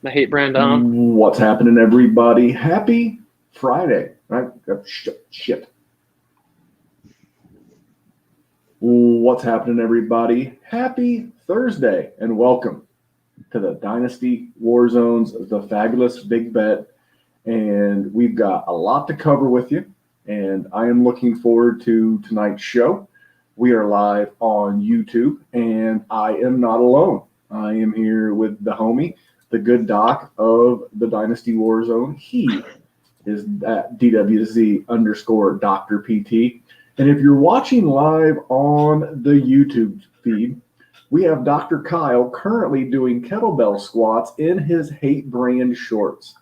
My hate brand on. What's happening, everybody? Happy Friday. Right? Shit. What's happening, everybody? Happy Thursday, and welcome to the Dynasty War Zones, the fabulous Big Bet. And we've got a lot to cover with you, and I am looking forward to tonight's show. We are live on YouTube, and I am not alone. I am here with the homie, the good doc of the Dynasty War Zone. He is at DWZ _ Dr. PT. And if you're watching live on the YouTube feed, we have Dr. Kyle currently doing kettlebell squats in his hate brand shorts.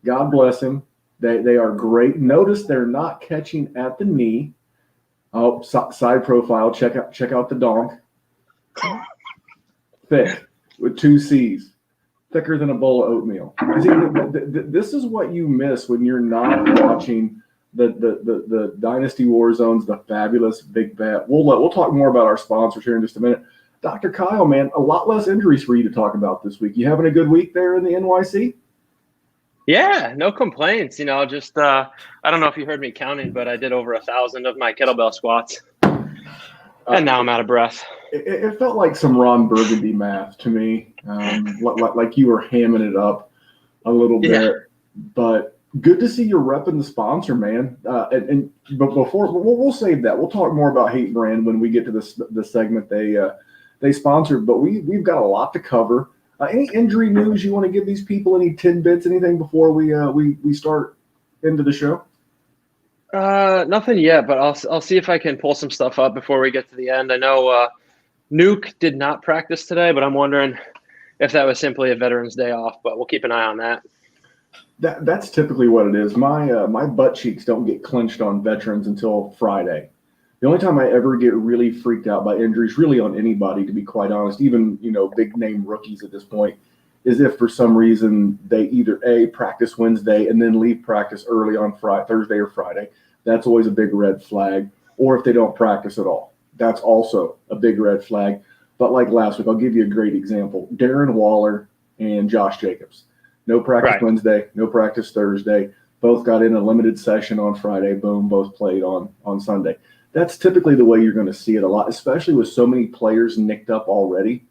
God bless him. They are great. Notice they're not catching at the knee. Oh, side profile. Check out the donk. Thick with 2 C's. Thicker than a bowl of oatmeal. See, this is what you miss when you're not watching the Dynasty War Zones, the fabulous Big Bet. We'll talk more about our sponsors here in just a minute. Dr. Kyle, man, a lot less injuries for you to talk about this week. You having a good week there in the NYC? Yeah, no complaints. Just I don't know if you heard me counting, but I did over 1,000 of my kettlebell squats, and now I'm out of breath. It felt like some Ron Burgundy math to me, like you were hamming it up a little bit. But good to see you repping the sponsor, man. But before we'll save that. We'll talk more about Hate Brand when we get to the segment they sponsored. But we've got a lot to cover. Any injury news you want to give these people? Any tidbits? Anything before we start into the show? Nothing yet, but I'll see if I can pull some stuff up before we get to the end. I know Nuke did not practice today, but I'm wondering if that was simply a Veterans Day off. But we'll keep an eye on that. That's typically what it is. My butt cheeks don't get clenched on veterans until Friday. The only time I ever get really freaked out by injuries, really on anybody, to be quite honest, even big name rookies at this point, is if for some reason they either practice Wednesday and then leave practice early on Thursday or Friday. That's always a big red flag. Or if they don't practice at all, that's also a big red flag. But like last week, I'll give you a great example: Darren Waller and Josh Jacobs. No practice Wednesday, no practice Thursday. Both got in a limited session on Friday. Boom, both played on Sunday. That's typically the way you're going to see it a lot, especially with so many players nicked up already.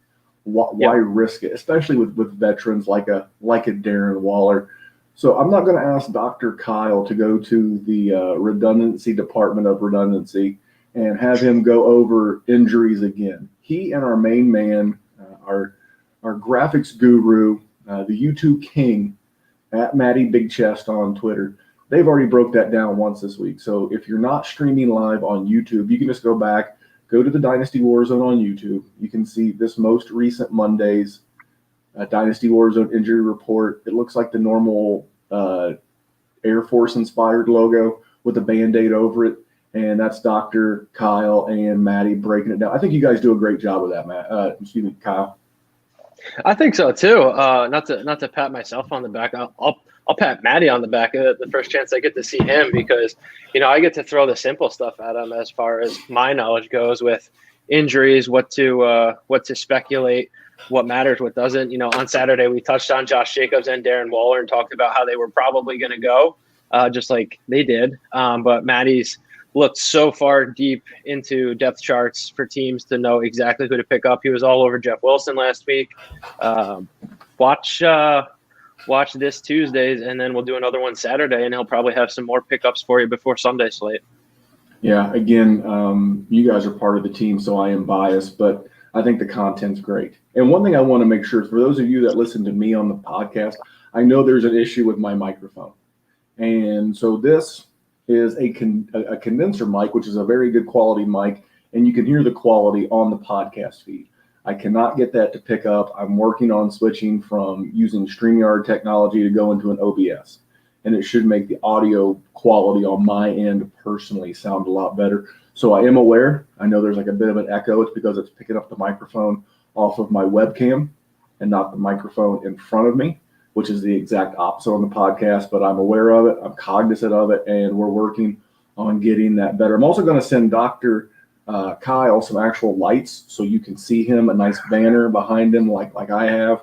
Why risk it, especially with veterans like a Darren Waller? So I'm not going to ask Dr. Kyle to go to the redundancy department of redundancy and have him go over injuries again. He and our main man, our graphics guru, the YouTube king, at Matty Big Chest on Twitter, they've already broke that down once this week. So if you're not streaming live on YouTube, you can just go to the Dynasty War Zone on YouTube. You can see this most recent Monday's Dynasty War Zone injury report. It looks like the normal Air Force inspired logo with a Band-Aid over it. And that's Dr. Kyle and Matty breaking it down. I think you guys do a great job of that, Kyle. I think so too. Not to pat myself on the back. I'll pat Matty on the back the first chance I get to see him, because I get to throw the simple stuff at him as far as my knowledge goes with injuries, what to speculate, what matters, what doesn't. On Saturday we touched on Josh Jacobs and Darren Waller and talked about how they were probably going to go, just like they did. But Matty's looked so far deep into depth charts for teams to know exactly who to pick up. He was all over Jeff Wilson last week. Watch this Tuesdays, and then we'll do another one Saturday, and he'll probably have some more pickups for you before Sunday slate. Yeah, again, you guys are part of the team, so I am biased, but I think the content's great. And one thing I want to make sure, for those of you that listen to me on the podcast, I know there's an issue with my microphone. And so this is a condenser mic, which is a very good quality mic, and you can hear the quality on the podcast feed. I cannot get that to pick up. I'm working on switching from using StreamYard technology to go into an OBS, and it should make the audio quality on my end personally sound a lot better. So I am aware. I know there's like a bit of an echo. It's because it's picking up the microphone off of my webcam and not the microphone in front of me, which is the exact opposite on the podcast, but I'm aware of it. I'm cognizant of it, and we're working on getting that better. I'm also going to send Dr. Kyle some actual lights so you can see him, a nice banner behind him like I have.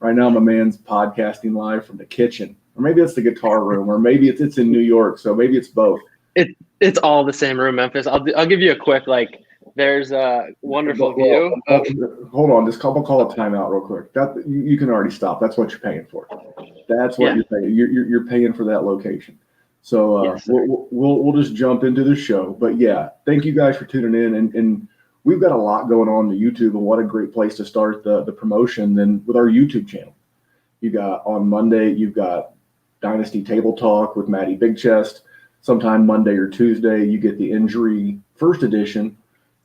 Right now, my man's podcasting live from the kitchen, or maybe it's the guitar room, or maybe it's in New York. So maybe it's both. It's all the same room, Memphis. I'll give you a quick There's a wonderful view. Hold on, just call a timeout real quick. That you can already stop. That's what you're paying for. That's what you're paying. You're paying for that location. So Yes, we'll just jump into the show. But yeah, thank you guys for tuning in, and we've got a lot going on the YouTube, and what a great place to start the promotion than with our YouTube channel. You got on Monday, you've got Dynasty Table Talk with Maddie Big Chest. Sometime Monday or Tuesday, you get the Injury First Edition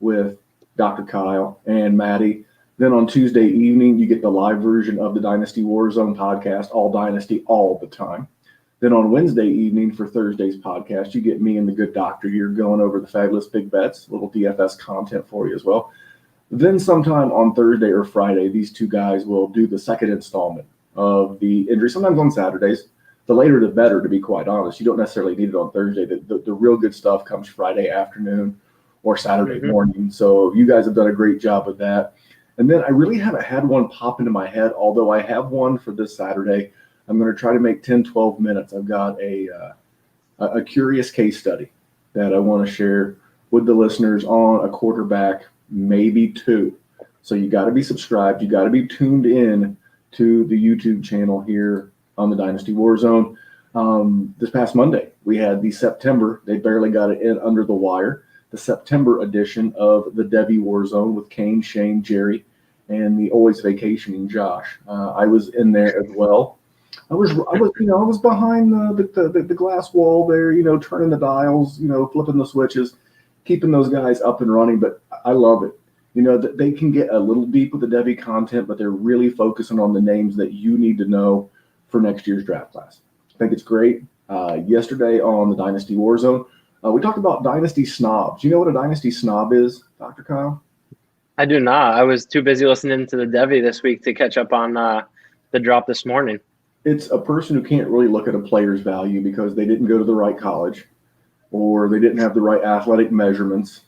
with Dr. Kyle and Maddie. Then on Tuesday evening, you get the live version of the Dynasty Warzone podcast, all Dynasty, all the time. Then on Wednesday evening for Thursday's podcast, you get me and the good doctor here going over the fabulous big bets, a little DFS content for you as well. Then sometime on Thursday or Friday, these two guys will do the second installment of the Injury, sometimes on Saturdays. The later the better, to be quite honest. You don't necessarily need it on Thursday. The real good stuff comes Friday afternoon or Saturday morning. So you guys have done a great job with that. And then I really haven't had one pop into my head, although I have one for this Saturday. I'm going to try to make 10, 12 minutes. I've got a curious case study that I want to share with the listeners on a quarterback, maybe two. So you got to be subscribed. You got to be tuned in to the YouTube channel here on the Dynasty Warzone. This past Monday, we had the September, they barely got it in under the wire, the September edition of the Debbie Warzone with Kane, Shane, Jerry, and the always vacationing Josh. I was in there as well. I was behind the glass wall there, turning the dials, flipping the switches, keeping those guys up and running. But I love it. That they can get a little deep with the Debbie content, but they're really focusing on the names that you need to know for next year's draft class. I think it's great. Yesterday on the Dynasty Warzone, we talked about Dynasty snobs. You know what a Dynasty snob is, Dr. Kyle? I do not. I was too busy listening to the Debbie this week to catch up on the drop this morning. It's a person who can't really look at a player's value because they didn't go to the right college, or they didn't have the right athletic measurements,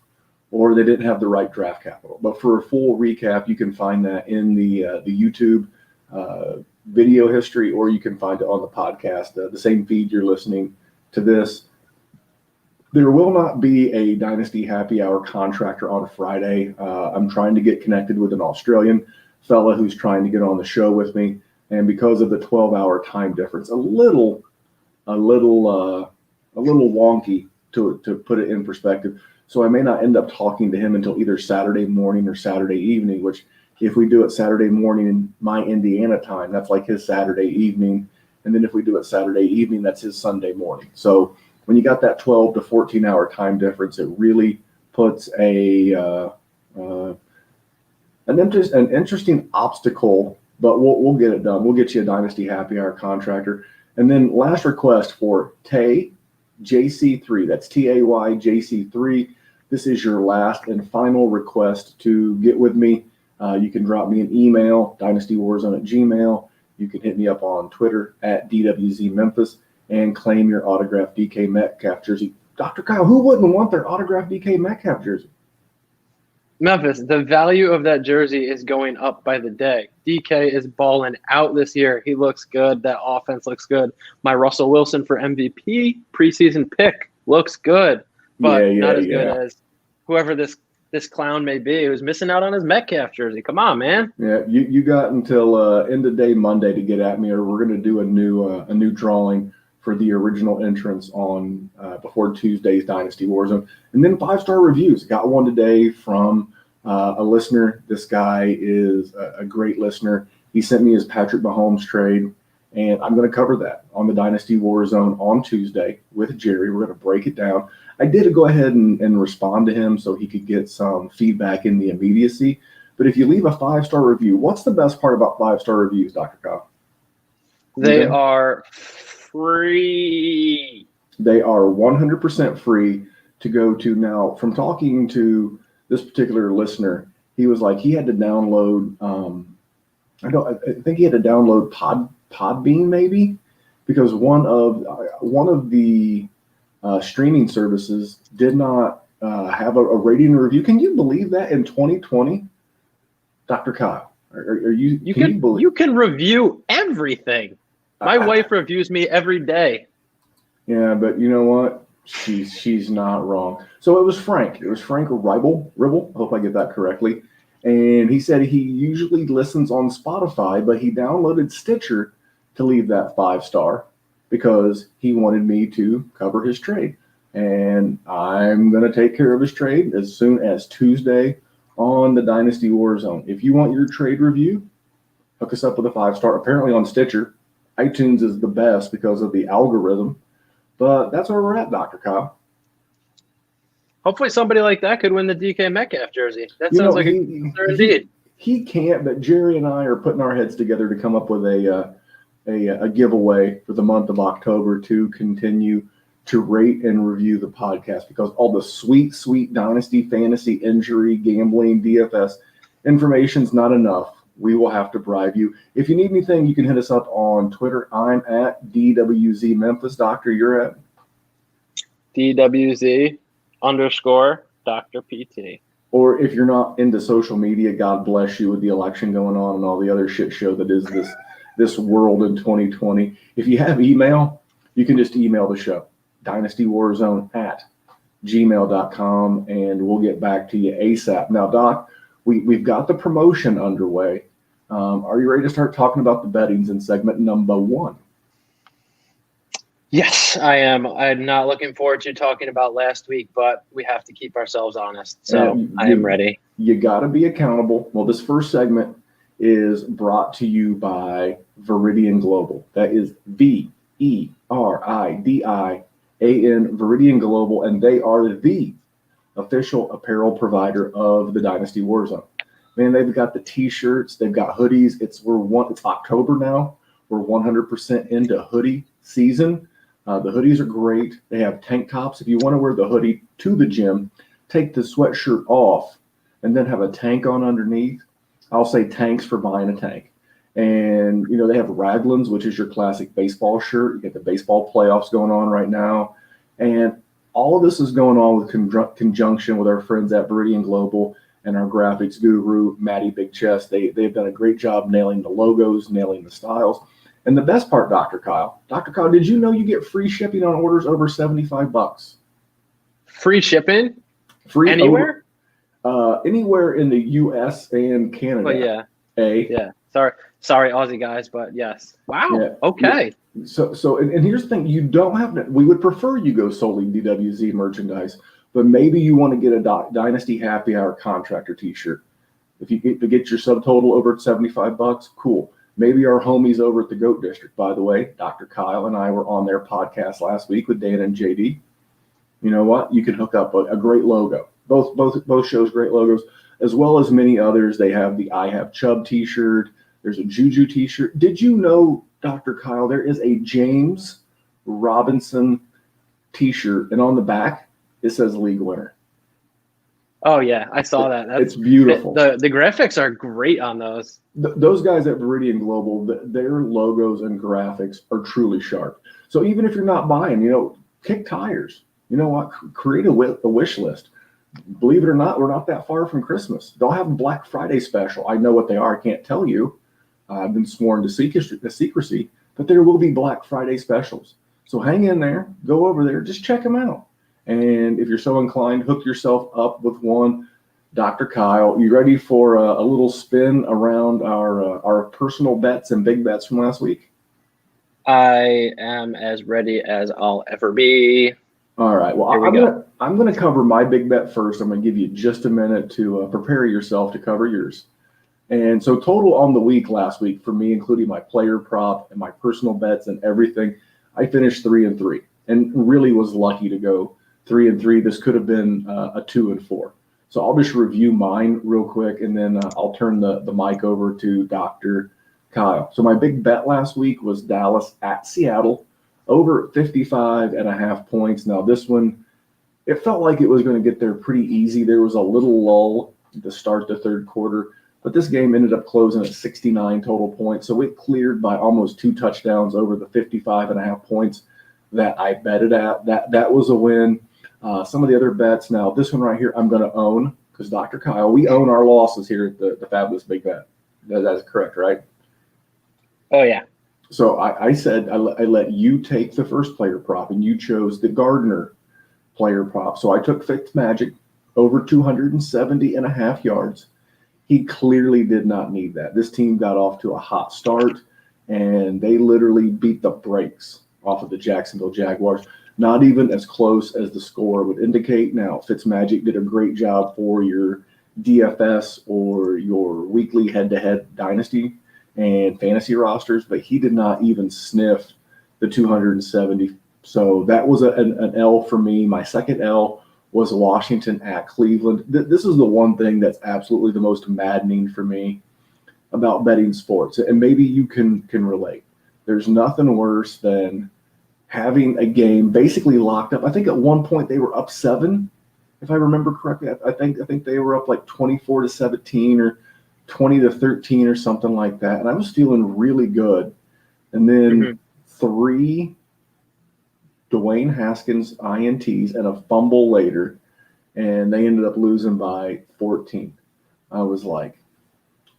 or they didn't have the right draft capital. But for a full recap, you can find that in the YouTube video history, or you can find it on the podcast, the same feed you're listening to this. There will not be a Dynasty Happy Hour contractor on Friday. I'm trying to get connected with an Australian fella who's trying to get on the show with me. And because of the 12-hour time difference, a little wonky to put it in perspective. So I may not end up talking to him until either Saturday morning or Saturday evening, which if we do it Saturday morning in my Indiana time, that's like his Saturday evening. And then if we do it Saturday evening, that's his Sunday morning. So when you got that 12 to 14-hour time difference, it really puts an interesting obstacle, but we'll get it done. We'll get you a Dynasty Happy Hour contractor. And then last request for Tay JC3. That's TAY JC3. This is your last and final request to get with me. You can drop me an email, dynastywarzone@gmail. You can hit me up on Twitter at DWZ Memphis and claim your autographed DK Metcalf jersey. Dr. Kyle, who wouldn't want their autographed DK Metcalf jersey? Memphis, the value of that jersey is going up by the day. DK is balling out this year. He looks good. That offense looks good. My Russell Wilson for MVP preseason pick looks good, but not as good as whoever this clown may be who's missing out on his Metcalf jersey. Come on, man. Yeah, you got until end of day Monday to get at me, or we're going to do a new drawing for the original entrance on before Tuesday's Dynasty Warzone. And then 5-star reviews. Got one today from a listener. This guy is a great listener. He sent me his Patrick Mahomes trade, and I'm going to cover that on the Dynasty Warzone on Tuesday with Jerry. We're going to break it down. I did go ahead and respond to him so he could get some feedback in the immediacy. But if you leave a 5-star review, what's the best part about 5-star reviews, Dr. Kyle? They are free. They are 100% free to go to. Now, from talking to this particular listener, he was like he had to download. I think he had to download Podbean maybe, because one of the streaming services did not have a rating and review. Can you believe that in 2020, Dr. Kyle? Are you? You can review everything. My wife reviews me every day. Yeah, but you know what? She's not wrong. So it was Frank. It was Frank Ribble. I hope I get that correctly. And he said he usually listens on Spotify, but he downloaded Stitcher to leave that 5-star because he wanted me to cover his trade. And I'm going to take care of his trade as soon as Tuesday on the Dynasty Warzone. If you want your trade review, hook us up with a 5-star. Apparently on Stitcher, iTunes is the best because of the algorithm. But that's where we're at, Dr. Kyle. Hopefully somebody like that could win the DK Metcalf jersey. That sounds like indeed. He can't, but Jerry and I are putting our heads together to come up with a giveaway for the month of October to continue to rate and review the podcast, because all the sweet Dynasty fantasy injury, gambling, DFS information's not enough. We will have to bribe you. If you need anything, you can hit us up on Twitter. I'm at DWZ Memphis. Doctor, you're at DWZ _ Dr. PT. Or if you're not into social media, God bless you with the election going on and all the other shit show that is this world in 2020. If you have email, you can just email the show, dynastywarzone@gmail.com, and we'll get back to you ASAP. Now, Doc, we've got the promotion underway. Are you ready to start talking about the bettings in segment number 1? Yes, I am. I'm not looking forward to talking about last week, but we have to keep ourselves honest. So I am ready. You got to be accountable. Well, this first segment is brought to you by Viridian Global. That is VERIDIAN, Viridian Global, and they are the official apparel provider of the Dynasty Warzone. Man, they've got the T-shirts, they've got hoodies. It's October now. We're 100% into hoodie season. The hoodies are great. They have tank tops. If you want to wear the hoodie to the gym, take the sweatshirt off and then have a tank on underneath. I'll say tanks for buying a tank. And, they have Raglans, which is your classic baseball shirt. You get the baseball playoffs going on right now. And all of this is going on with conjunction with our friends at Viridian Global and our graphics guru, Maddie Big Chest. They've done a great job nailing the logos, nailing the styles. And the best part, Dr. Kyle, did you know you get free shipping on orders over $75? Free shipping? Free anywhere? Anywhere in the U.S. and Canada. Oh, yeah. Yeah. Sorry, Aussie guys, but yes. Wow. Yeah. Okay. Yeah. So here's the thing. You don't have to. We would prefer you go solely DWZ merchandise, but maybe you want to get a Dynasty Happy Hour contractor T-shirt. If you get your subtotal over at $75, cool. Maybe our homies over at the GOAT District, by the way, Dr. Kyle and I were on their podcast last week with Dan and JD. You know what? You can hook up a great logo. Both shows great logos, as well as many others. They have the I Have Chubb T-shirt. There's a Juju T-shirt. Did you know, Dr. Kyle, there is a James Robinson T-shirt, and on the back it says league winner. Oh yeah, I saw that. It's beautiful. The graphics are great on those. Those guys at Viridian Global, their logos and graphics are truly sharp. So even if you're not buying, kick tires. You know what? Create a wish list. Believe it or not, we're not that far from Christmas. They'll have a Black Friday special. I know what they are. I can't tell you. I've been sworn to secrecy, but there will be Black Friday specials. So hang in there. Go over there. Just check them out. And if you're so inclined, hook yourself up with one. Dr. Kyle, you ready for a little spin around our personal bets and big bets from last week? I am as ready as I'll ever be. All right. Well, I'm going to cover my big bet first. I'm going to give you just a minute to prepare yourself to cover yours. And so total on the week last week for me, including my player prop and my personal bets and everything, I finished 3-3 and really was lucky to go 3-3. This could have been a 2-4. So I'll just review mine real quick, and then I'll turn the mic over to Dr. Kyle. So my big bet last week was Dallas at Seattle, over 55.5 points. Now this one, it felt like it was going to get there pretty easy. There was a little lull to start the third quarter, but this game ended up closing at 69 total points. So it cleared by almost 2 touchdowns over the 55.5 points that I betted at. That was a win. Some of the other bets. Now, this one right here, I'm going to own because Dr. Kyle, we own our losses here at the Fabulous Big Bet. That's correct, right? Oh yeah. So I said I let you take the first player prop, and you chose the Gardner player prop. So I took Fitzmagic over 270.5 yards. He clearly did not need that. This team got off to a hot start, and they literally beat the brakes off of the Jacksonville Jaguars. Not even as close as the score would indicate. Now, Fitzmagic did a great job for your DFS or your weekly head-to-head dynasty and fantasy rosters, but he did not even sniff the 270. So that was an L for me. My second L was Washington at Cleveland. This is the one thing that's absolutely the most maddening for me about betting sports, and maybe you can relate. There's nothing worse than having a game basically locked up. I think at one point they were up 7, if I remember correctly. I think they were up like 24-17 or 20-13 or something like that, and I was feeling really good. And then 3 Dwayne Haskins INTs and a fumble later, and they ended up losing by 14. I was like,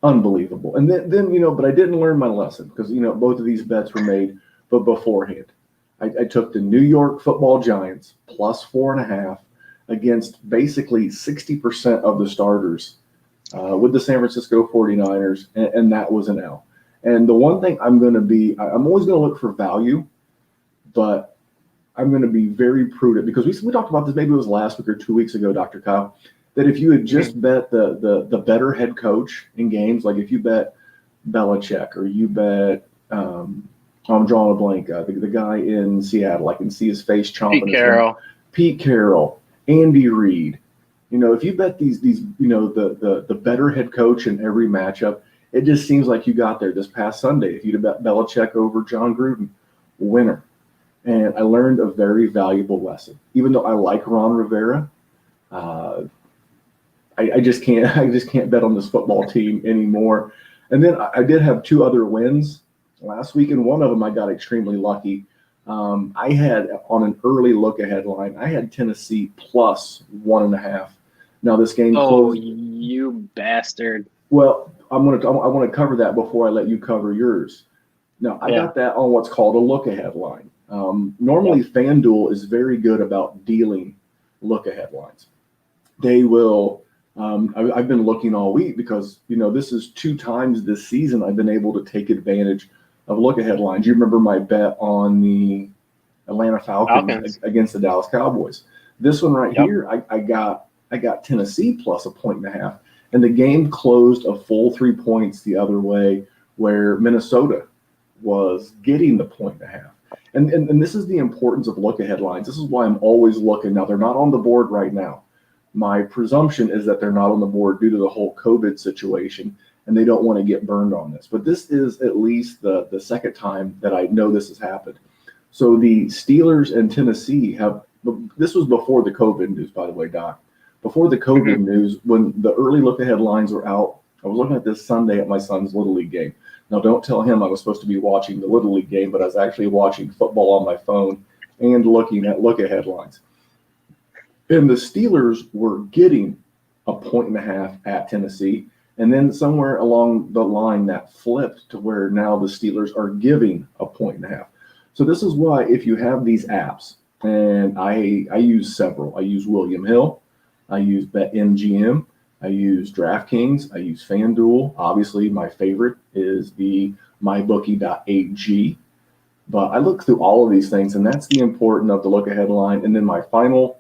unbelievable. And then but I didn't learn my lesson because, both of these bets were made, but beforehand. I took the New York Football Giants plus 4.5 against basically 60% of the starters with the San Francisco 49ers, and that was an L. And the one thing I'm always going to look for value, but I'm going to be very prudent because we talked about this, maybe it was last week or 2 weeks ago, Dr. Kyle, that if you had just bet the better head coach in games, like if you bet Belichick or you bet, I'm drawing a blank, the guy in Seattle, I can see his face chomping. Pete Carroll, Andy Reid. If you bet these the better head coach in every matchup, it just seems like you got there this past Sunday. If you'd bet Belichick over John Gruden, winner. And I learned a very valuable lesson. Even though I like Ron Rivera, I just can't bet on this football team anymore. And then I did have 2 other wins last week, and one of them I got extremely lucky. I had on an early look ahead line, I had Tennessee plus 1.5. Now this game closed. Oh, you bastard! Well, I want to cover that before I let you cover yours. Now I got that on what's called a look ahead line. Normally, FanDuel is very good about dealing look ahead lines. They will. I've been looking all week because this is 2 times this season I've been able to take advantage of look ahead lines. You remember my bet on the Atlanta Falcons against the Dallas Cowboys. This one right here, I got Tennessee plus 1.5, and the game closed a full 3 points the other way, where Minnesota was getting the 1.5. And this is the importance of look ahead lines. This is why I'm always looking. Now they're not on the board right now. My presumption is that they're not on the board due to the whole COVID situation, and they don't want to get burned on this. But this is at least the second time that I know this has happened. So the Steelers and Tennessee this was before the COVID news, by the way, Doc. Before the COVID news, when the early look-ahead lines were out, I was looking at this Sunday at my son's Little League game. Now, don't tell him I was supposed to be watching the Little League game, but I was actually watching football on my phone and looking at look-ahead lines. And the Steelers were getting 1.5 at Tennessee. And then somewhere along the line that flipped to where now the Steelers are giving 1.5. So this is why if you have these apps, and I use several. I use William Hill. I use BetMGM. I use DraftKings. I use FanDuel. Obviously, my favorite is the mybookie.ag. But I look through all of these things, and that's the important of the look ahead line. And then my final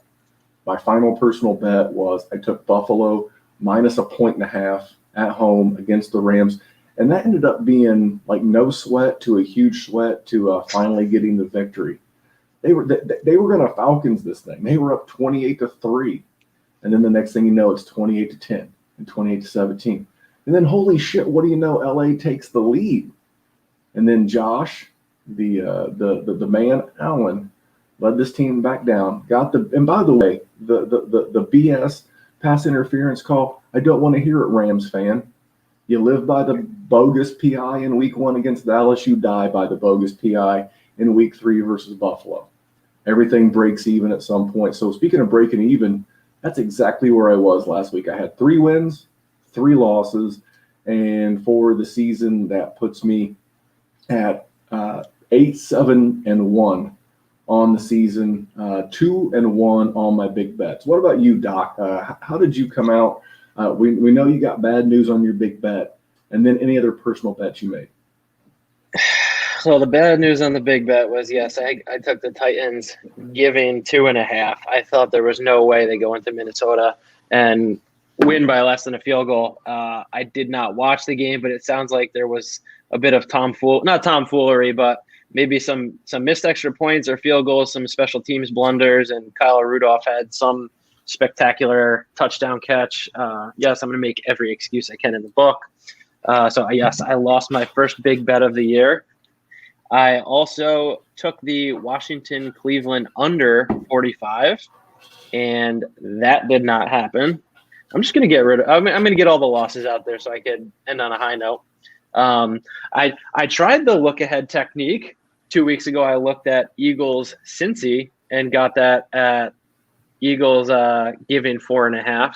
personal bet was I took Buffalo minus 1.5 at home against the Rams. And that ended up being like no sweat to a huge sweat to finally getting the victory. They were going to Falcons this thing. They were up 28-3. And then the next thing you know, it's 28-10 and 28-17. And then holy shit, what do you know? LA takes the lead. And then Josh, the man Allen, led this team back down. And by the way, the BS pass interference call, I don't want to hear it, Rams fan. You live by the bogus PI in week 1 against Dallas, you die by the bogus PI in week 3 versus Buffalo. Everything breaks even at some point. So speaking of breaking even, that's exactly where I was last week. I had 3 wins, 3 losses, And for the season, that puts me at 8-7-1 on the season, 2-1 on my big bets. What about you, Doc? How did you come out? We know you got bad news on your big bet, and then any other personal bets you made. So the bad news on the big bet was, yes, I took the Titans giving 2.5. I thought there was no way they go into Minnesota and win by less than a field goal. I did not watch the game, but it sounds like there was a bit of not tomfoolery, but maybe some missed extra points or field goals, some special teams blunders, and Kyle Rudolph had some spectacular touchdown catch. Yes, I'm going to make every excuse I can in the book. So yes, I lost my first big bet of the year. I also took the Washington-Cleveland under 45, and that did not happen. I'm just going to get rid of. I'm going to get all the losses out there so I could end on a high note. I tried the look ahead technique 2 weeks ago. I looked at Eagles Cincy and got that at Eagles giving 4.5.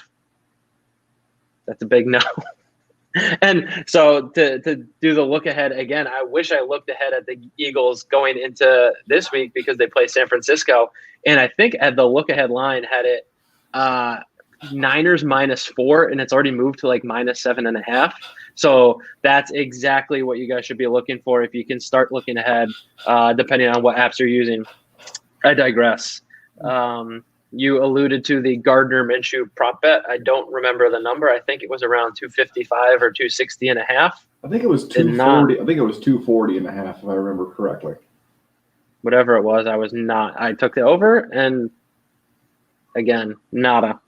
That's a big no. And so to do the look ahead again, I wish I looked ahead at the Eagles going into this week because they play San Francisco. And I think at the look ahead line had it Niners -4, and it's already moved to like -7.5. So that's exactly what you guys should be looking for if you can start looking ahead, depending on what apps you're using. I digress. You alluded to the Gardner Minshew prop bet. I don't remember the number. I think it was around 255 or 260.5. I think it was 240. I think it was 240.5, if I remember correctly. Whatever it was, I took the over, and again, nada.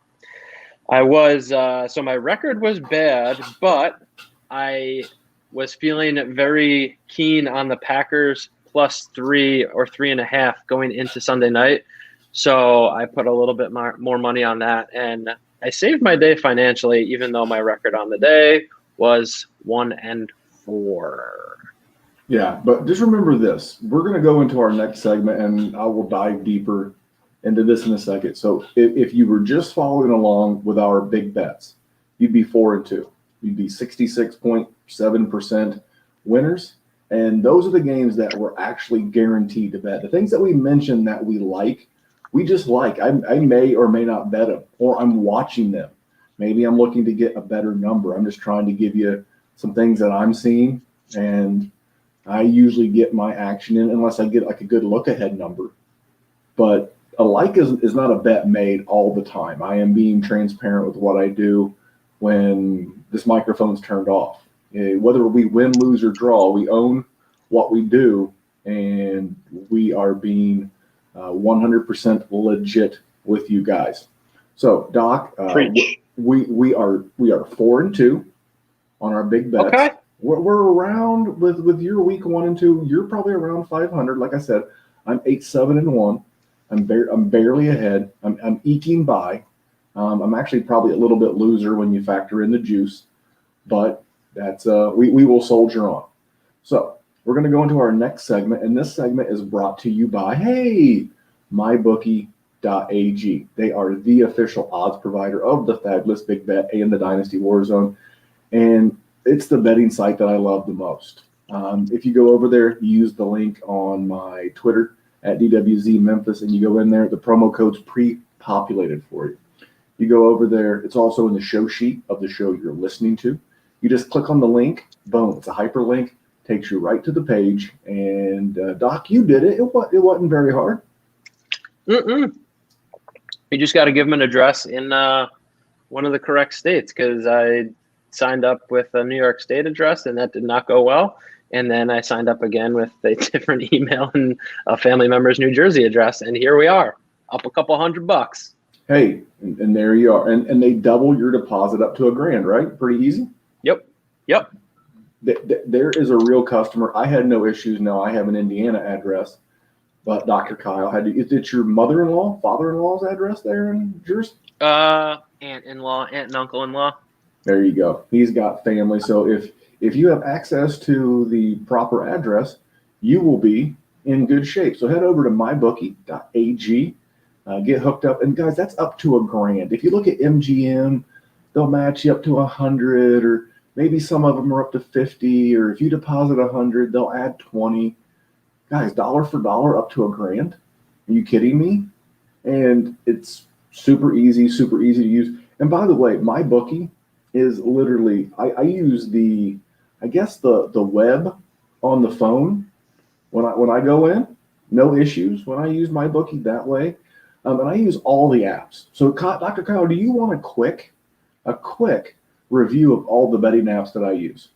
I was so my record was bad, but I was feeling very keen on the Packers +3 or 3.5 going into Sunday night. So I put a little bit more money on that, and I saved my day financially, even though my record on the day was 1-4. Yeah, but just remember this. We're going to go into our next segment, and I will dive deeper into this in a second. So if you were just following along with our big bets, you'd be 4-2. You'd be 66.7% winners. And those are the games that we're actually guaranteed to bet. The things that we mentioned that we like, we just like. I may or may not bet them, or I'm watching them. Maybe I'm looking to get a better number. I'm just trying to give you some things that I'm seeing, and I usually get my action in unless I get like a good look ahead number. But a like is not a bet made all the time. I am being transparent with what I do when this microphone's turned off. Whether we win, lose, or draw, we own what we do, and we are being 100% legit with you guys. So, Doc, we are 4-2 on our big bets. Okay. We're around with your week 1 and 2. You're probably around 500. Like I said, I'm 8-7-1. I'm barely ahead. I'm eking by. I'm actually probably a little bit loser when you factor in the juice, but that's we will soldier on. So we're going to go into our next segment, and this segment is brought to you by mybookie.ag. They are the official odds provider of the Fabulous Big Bet and the Dynasty Warzone, and it's the betting site that I love the most. If you go over there, you use the link on my Twitter at DWZ Memphis, and you go in there, the promo code's pre-populated for you. You go over there. It's also in the show sheet of the show you're listening to. You just click on the link. Boom. It's a hyperlink. Takes you right to the page. And, Doc, you did it. It wasn't very hard. You just got to give them an address in one of the correct states, because I signed up with a New York State address, and that did not go well. And then I signed up again with a different email and a family member's New Jersey address. And here we are, up a couple $100. Hey, and there you are. And they double your deposit up to $1,000, right? Pretty easy. Yep. There is a real customer. I had no issues. No, I have an Indiana address, but Dr. Kyle had to. Is it your mother-in-law, father-in-law's address there in Jersey? Aunt and uncle-in-law. There you go. He's got family. So if you have access to the proper address, you will be in good shape. So head over to mybookie.ag, get hooked up. And guys, that's up to $1,000. If you look at MGM, they'll match you up to 100, or Maybe some of them are up to 50, or if you deposit 100, they'll add 20. Guys, dollar for dollar up to $1,000. Are you kidding me? And it's super easy to use. And by the way, my bookie is literally, I use the web on the phone when I go in. No issues when I use my bookie that way. And I use all the apps. So Dr. Kyle, do you want a quick review of all the betting apps that I use?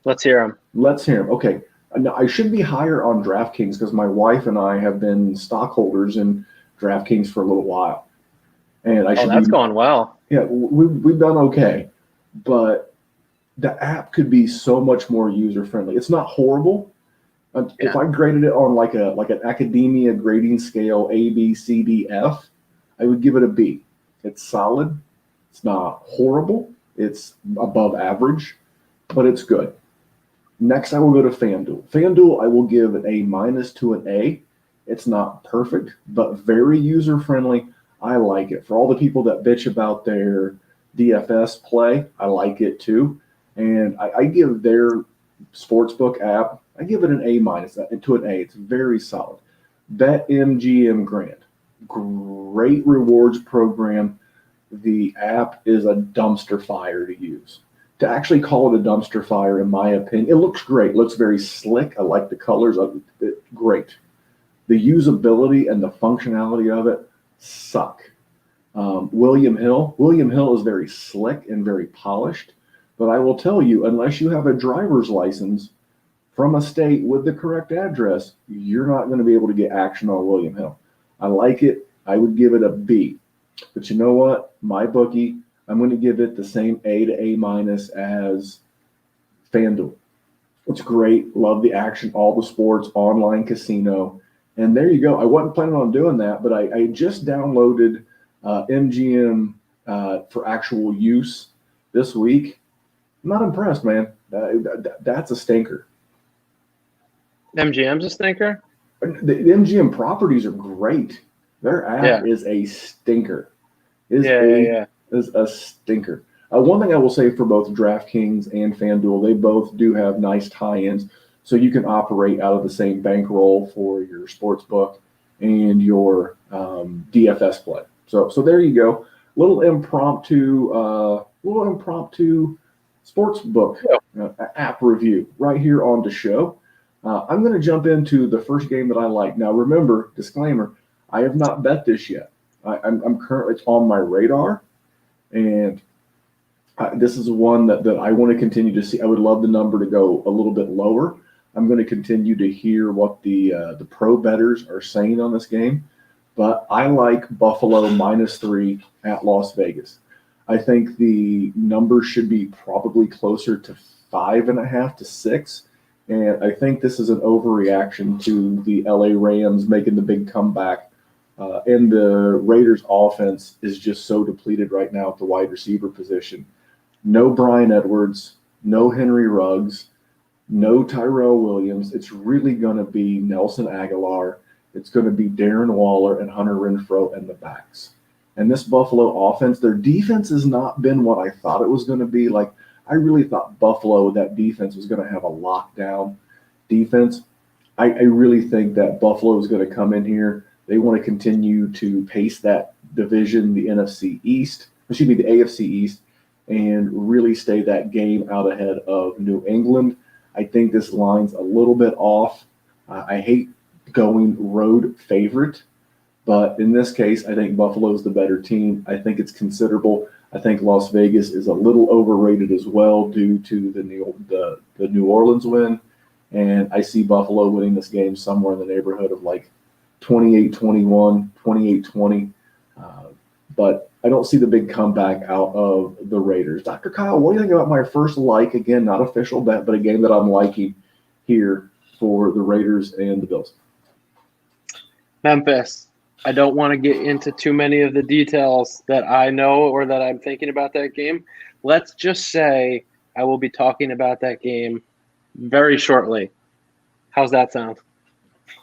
Let's hear them. Let's hear them. Okay. Now, I should be higher on DraftKings because my wife and I have been stockholders in DraftKings for a little while. And that's going well. Yeah, we've done okay. But the app could be so much more user friendly. It's not horrible. If I graded it on like an academia grading scale A, B, C, D, F, I would give it a B. It's solid. It's not horrible. It's above average, but it's good. Next, I will go to FanDuel. FanDuel, I will give an A- to an A. It's not perfect, but very user friendly. I like it. For all the people that bitch about their DFS play, I like it too. And I give their sportsbook app, I give it an A- to an A. It's very solid. BetMGM Grand, great rewards program. The app is a dumpster fire to use. To actually call it a dumpster fire, in my opinion, it looks great. It looks very slick. I like the colors of it. Great. The usability and the functionality of it suck. William Hill is very slick and very polished. But I will tell you, unless you have a driver's license from a state with the correct address, you're not going to be able to get action on William Hill. I like it. I would give it a B. But you know what? My bookie, I'm going to give it the same A to A- as FanDuel. It's great. Love the action, all the sports, online casino. And there you go. I wasn't planning on doing that, but I just downloaded MGM for actual use this week. I'm not impressed, man. That's a stinker. MGM's a stinker? The MGM properties are great. Their app is a stinker. Is a stinker. One thing I will say for both DraftKings and FanDuel, they both do have nice tie-ins, so you can operate out of the same bankroll for your sports book and your DFS play. So there you go. Little impromptu sports book app review right here on the show. I'm going to jump into the first game that I like. Now, remember, disclaimer, I have not bet this yet. I'm currently, it's on my radar, and this is one that I want to continue to see. I would love the number to go a little bit lower. I'm going to continue to hear what the pro bettors are saying on this game, but I like Buffalo -3 at Las Vegas. I think the number should be probably closer to 5.5 to 6. And I think this is an overreaction to the LA Rams making the big comeback. And the Raiders offense is just so depleted right now at the wide receiver position. No Bryan Edwards, no Henry Ruggs, no Tyrell Williams. It's really going to be Nelson Aguilar. It's going to be Darren Waller and Hunter Renfrow and the backs. And this Buffalo offense, their defense has not been what I thought it was going to be. Like, I really thought Buffalo, that defense, was going to have a lockdown defense. I really think that Buffalo is going to come in here. They want to continue to pace that division, the AFC East, and really stay that game out ahead of New England. I think this line's a little bit off. I hate going road favorite, but in this case, I think Buffalo's the better team. I think it's considerable. I think Las Vegas is a little overrated as well due to the New Orleans win. And I see Buffalo winning this game somewhere in the neighborhood of like 28-21, 28-20. But I don't see the big comeback out of the Raiders. Dr. Kyle, what do you think about my first like? Again, not official bet, but a game that I'm liking here for the Raiders and the Bills. Memphis. I don't want to get into too many of the details that I know or that I'm thinking about that game. Let's just say I will be talking about that game very shortly. How's that sound?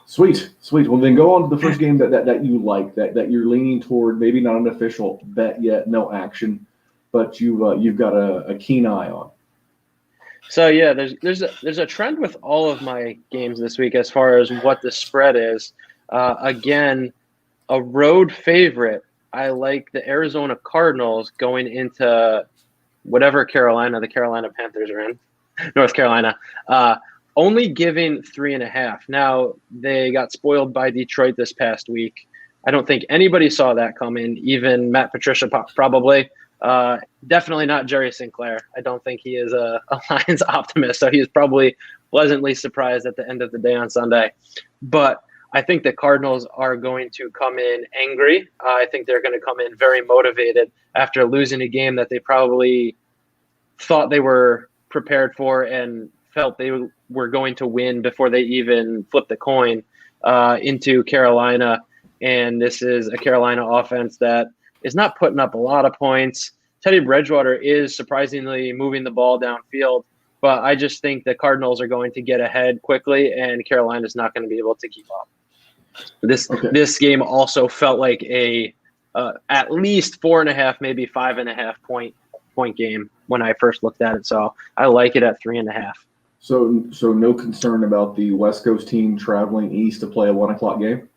Sweet. Well, then go on to the first game that you like, that you're leaning toward. Maybe not an official bet yet, no action, but you've got a keen eye on. So yeah, there's a trend with all of my games this week as far as what the spread is. Again, a road favorite. I like the Arizona Cardinals going into whatever Carolina the Carolina Panthers are in, North Carolina. Only giving 3.5. Now they got spoiled by Detroit this past week. I don't think anybody saw that coming. Even Matt Patricia probably. Definitely not Jerry Sinclair. I don't think he is a Lions optimist, so he was probably pleasantly surprised at the end of the day on Sunday. But I think the Cardinals are going to come in angry. I think they're going to come in very motivated after losing a game that they probably thought they were prepared for and felt they were going to win before they even flipped the coin into Carolina. And this is a Carolina offense that is not putting up a lot of points. Teddy Bridgewater is surprisingly moving the ball downfield, but I just think the Cardinals are going to get ahead quickly, and Carolina is not going to be able to keep up. This game also felt like a at least 4.5, maybe 5.5 point game when I first looked at it. So I like it at 3.5. So no concern about the West Coast team traveling east to play a 1 o'clock game?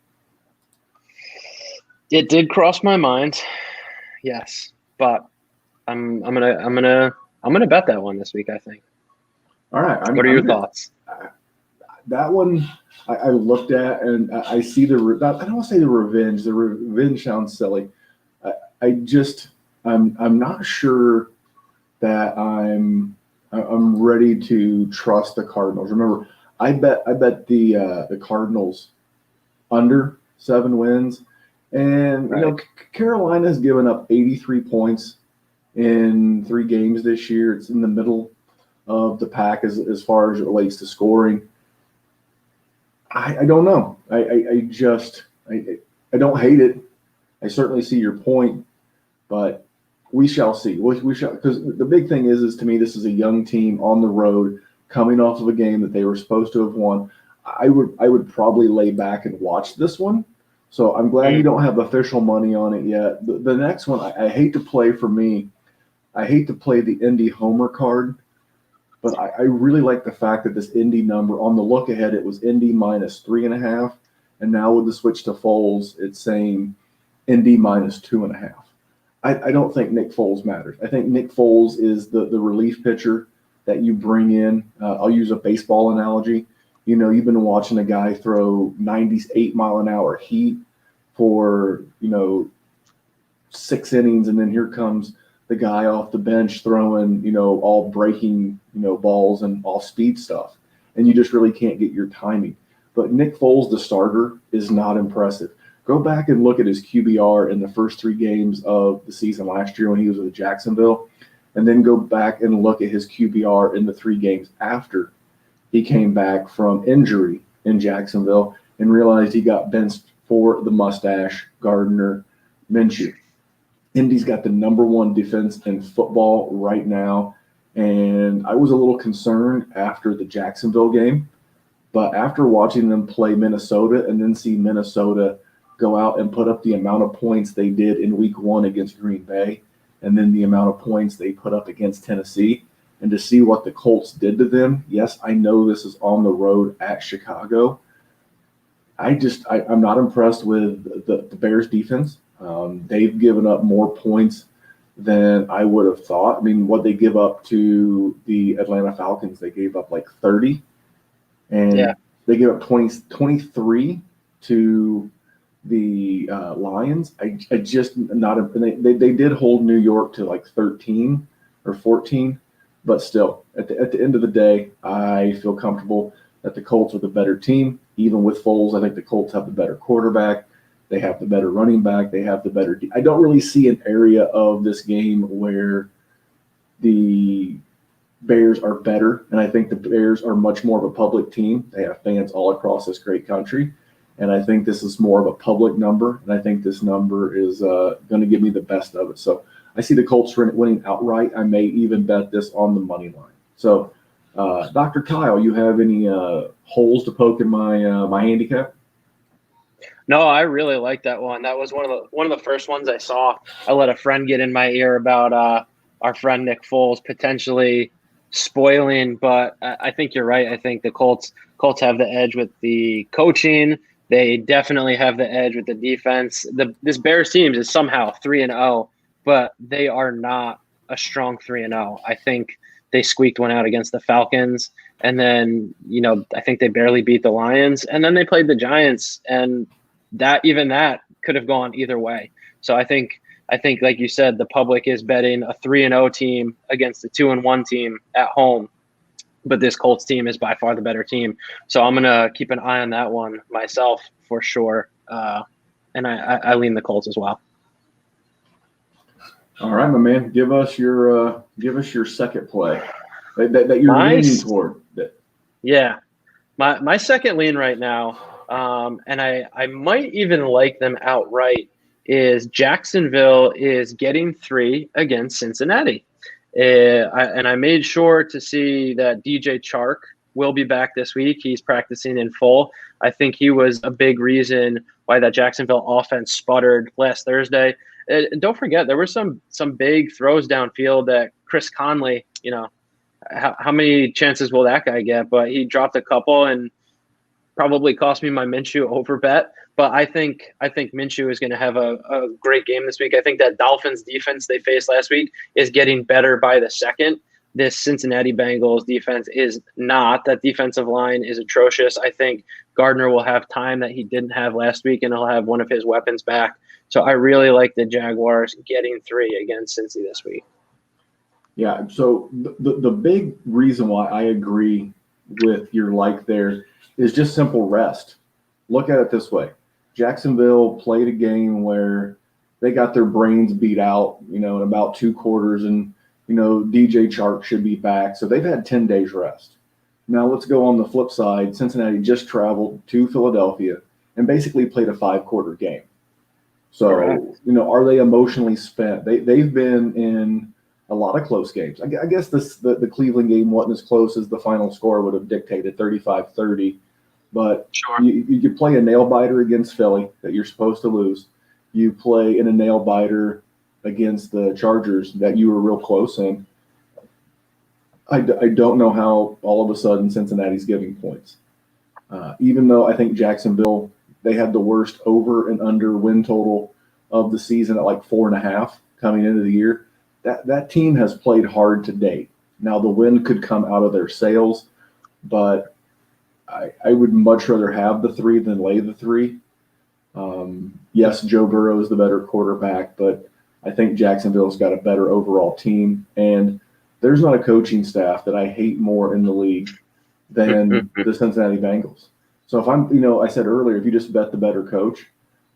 It did cross my mind, yes, but I'm gonna bet that one this week, I think. All right. What are your thoughts? That one I looked at, and I see I don't want to say the revenge. The revenge sounds silly. I'm not sure that I'm ready to trust the Cardinals. Remember, I bet the Cardinals under 7 wins, and Right. Carolina's given up 83 points in 3 games this year. It's in the middle of the pack as far as it relates to scoring. I don't know. I don't hate it. I certainly see your point, but we shall see. We shall, because the big thing is to me, this is a young team on the road coming off of a game that they were supposed to have won. I would probably lay back and watch this one. So I'm glad you don't have official money on it yet. The next one, I hate to play for me. I hate to play the Indy Homer card, but I really like the fact that this Indy number on the look ahead, it was Indy minus 3.5. And now with the switch to Foles, it's saying Indy minus 2.5. I don't think Nick Foles matters. I think Nick Foles is the relief pitcher that you bring in. I'll use a baseball analogy. You've been watching a guy throw 98-mile-an-hour heat for, 6 innings, and then here comes the guy off the bench throwing, all breaking, balls and off-speed stuff. And you just really can't get your timing. But Nick Foles, the starter, is not impressive. Go back and look at his QBR in the first 3 games of the season last year when he was with Jacksonville, and then go back and look at his QBR in the 3 games after he came back from injury in Jacksonville and realized he got benched for the mustache Gardner Minshew. Indy's got the number 1 defense in football right now, and I was a little concerned after the Jacksonville game, but after watching them play Minnesota and then see Minnesota go out and put up the amount of points they did in week 1 against Green Bay, and then the amount of points they put up against Tennessee, and to see what the Colts did to them. Yes, I know this is on the road at Chicago. I'm not impressed with the Bears defense. They've given up more points than I would have thought. I mean, what they give up to the Atlanta Falcons, they gave up like 30, and they gave up 23 to the Lions. I just not. They did hold New York to like 13 or 14, but still, at the end of the day, I feel comfortable that the Colts are the better team. Even with Foles, I think the Colts have the better quarterback. They have the better running back. They have the better. I don't really see an area of this game where the Bears are better, and I think the Bears are much more of a public team. They have fans all across this great country, and I think this is more of a public number, and I think this number is going to give me the best of it. So I see the Colts winning outright. I may even bet this on the money line. So, Dr. Kyle, you have any holes to poke in my handicap? No, I really like that one. That was one of the first ones I saw. I let a friend get in my ear about our friend Nick Foles potentially spoiling, but I think you're right. I think the Colts have the edge with the coaching. They definitely have the edge with the defense. This Bears team is somehow 3-0, but they are not a strong 3-0. I think they squeaked one out against the Falcons, and then I think they barely beat the Lions, and then they played the Giants, and that could have gone either way. So I think like you said, the public is betting a 3-0 team against a 2-1 team at home, but this Colts team is by far the better team. So I'm gonna keep an eye on that one myself for sure, and I lean the Colts as well. All right, my man, give us your second play that you're leaning toward. Yeah, my second lean right now, and I might even like them outright, is Jacksonville is getting 3 against Cincinnati. I made sure to see that DJ Chark will be back this week. He's practicing in full. I think he was a big reason why that Jacksonville offense sputtered last Thursday. And don't forget, there were some big throws downfield that Chris Conley, how many chances will that guy get? But he dropped a couple and probably cost me my Minshew over bet. But I think Minshew is going to have a great game this week. I think that Dolphins defense they faced last week is getting better by the second. This Cincinnati Bengals defense is not. That defensive line is atrocious. I think Gardner will have time that he didn't have last week, and he'll have one of his weapons back. So I really like the Jaguars getting 3 against Cincy this week. Yeah, so the big reason why I agree with your like there is just simple rest. Look at it this way. Jacksonville played a game where they got their brains beat out, in about 2 quarters, and, DJ Chark should be back. So they've had 10 days rest. Now let's go on the flip side. Cincinnati just traveled to Philadelphia and basically played a 5-quarter game. So, are they emotionally spent? They've been in a lot of close games. I guess the Cleveland game wasn't as close as the final score would have dictated, 35-30. But sure. you play a nail-biter against Philly that you're supposed to lose. You play in a nail-biter against the Chargers that you were real close in. I don't know how all of a sudden Cincinnati's giving points. Even though I think Jacksonville, they had the worst over and under win total of the season at like 4.5 coming into the year. That team has played hard to date. Now the win could come out of their sails, but I would much rather have the 3 than lay the 3. Yes, Joe Burrow is the better quarterback, but I think Jacksonville's got a better overall team. And there's not a coaching staff that I hate more in the league than the Cincinnati Bengals. So if I said earlier, if you just bet the better coach,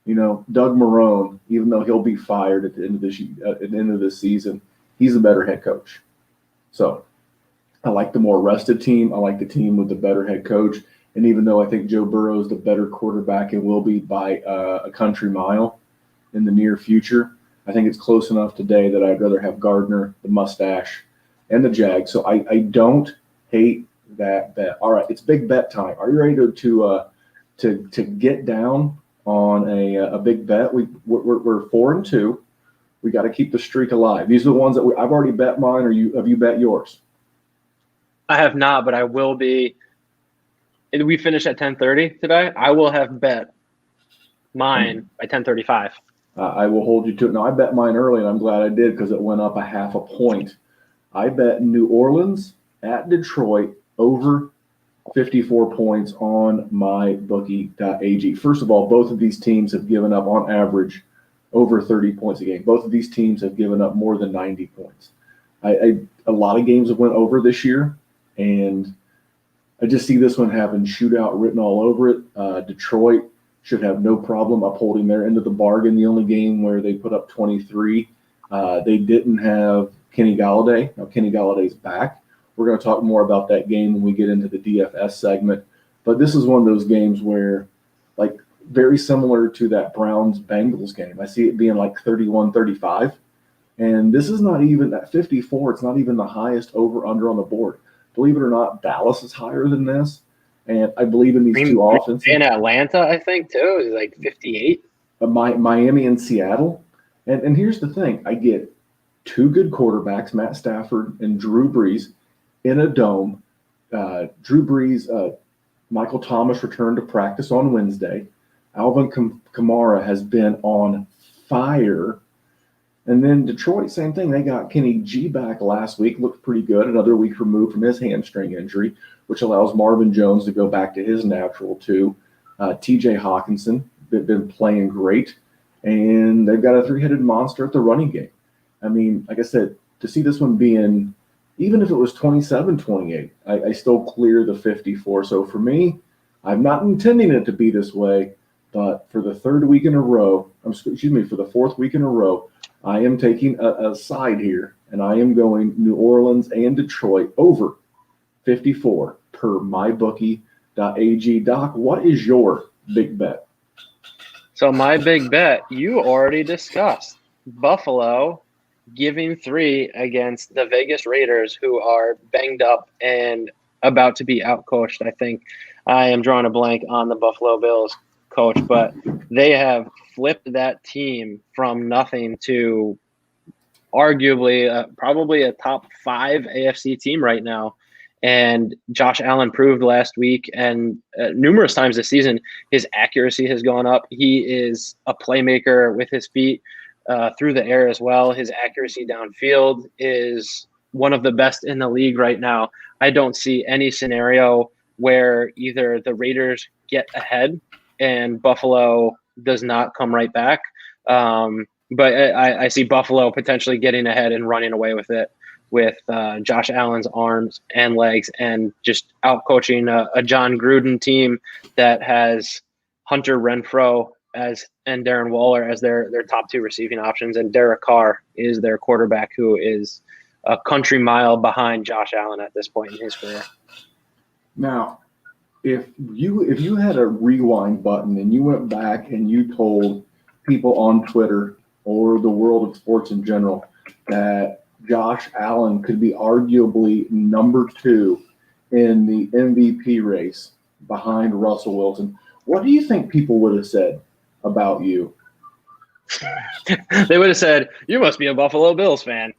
Doug Marrone, even though he'll be fired at the end of this season, he's a better head coach. So I like the more rested team. I like the team with the better head coach. And even though I think Joe Burrow is the better quarterback and will be by a country mile in the near future, I think it's close enough today that I'd rather have Gardner, the mustache, and the Jag. So I don't hate that bet. All right, it's big bet time. Are you ready to get down on a big bet? We're 4-2. We got to keep the streak alive. These are the ones that I've already bet mine. Have you bet yours? I have not, but I will be. We finish at 10:30 today. I will have bet mine by 10:35. I will hold you to it. Now, I bet mine early, and I'm glad I did because it went up 0.5 point. I bet New Orleans at Detroit over 54 points on mybookie.ag. First of all, both of these teams have given up on average over 30 points a game. Both of these teams have given up more than 90 points. A lot of games have went over this year, and I just see this one having shootout written all over it. Detroit should have no problem upholding their end of the bargain. The only game where they put up 23, they didn't have Kenny Galladay. Now Kenny Galladay's back. We're going to talk more about that game when we get into the DFS segment. But this is one of those games where, like, very similar to that Browns-Bengals game. I see it being like 31-35. And this is not even at 54. It's not even the highest over-under on the board. Believe it or not, Dallas is higher than this. And I believe in these two offenses. In Atlanta, I think, too, is like 58. Miami and Seattle. And here's the thing. I get 2 good quarterbacks, Matt Stafford and Drew Brees, in a dome. Drew Brees, Michael Thomas returned to practice on Wednesday. Alvin Kamara has been on fire. And then Detroit, same thing. They got Kenny G back last week, looked pretty good. Another week removed from his hamstring injury, which allows Marvin Jones to go back to his natural too. TJ Hawkinson, they've been playing great. And they've got a three-headed monster at the running game. I mean, like I said, to see this one being, even if it was 27-28, I still clear the 54. So for me, I'm not intending it to be this way, but for the third week in a row, for the fourth week in a row, I am taking a side here, and I am going New Orleans and Detroit over 54 per mybookie.ag. Doc, what is your big bet? So my big bet, you already discussed. Buffalo giving 3 against the Vegas Raiders, who are banged up and about to be outcoached. I think I am drawing a blank on the Buffalo Bills coach, but they have flipped that team from nothing to arguably probably a top 5 AFC team right now. And Josh Allen proved last week and numerous times this season, his accuracy has gone up. He is a playmaker with his feet through the air as well. His accuracy downfield is one of the best in the league right now. I don't see any scenario where either the Raiders get ahead and Buffalo does not come right back. But I see Buffalo potentially getting ahead and running away with it with Josh Allen's arms and legs and just out-coaching a John Gruden team that has Hunter Renfrow and Darren Waller as their top 2 receiving options, and Derek Carr is their quarterback, who is a country mile behind Josh Allen at this point in his career. Now, if you had a rewind button and you went back and you told people on Twitter or the world of sports in general that Josh Allen could be arguably number 2 in the MVP race behind Russell Wilson, what do you think people would have said about you? They would have said, "You must be a Buffalo Bills fan."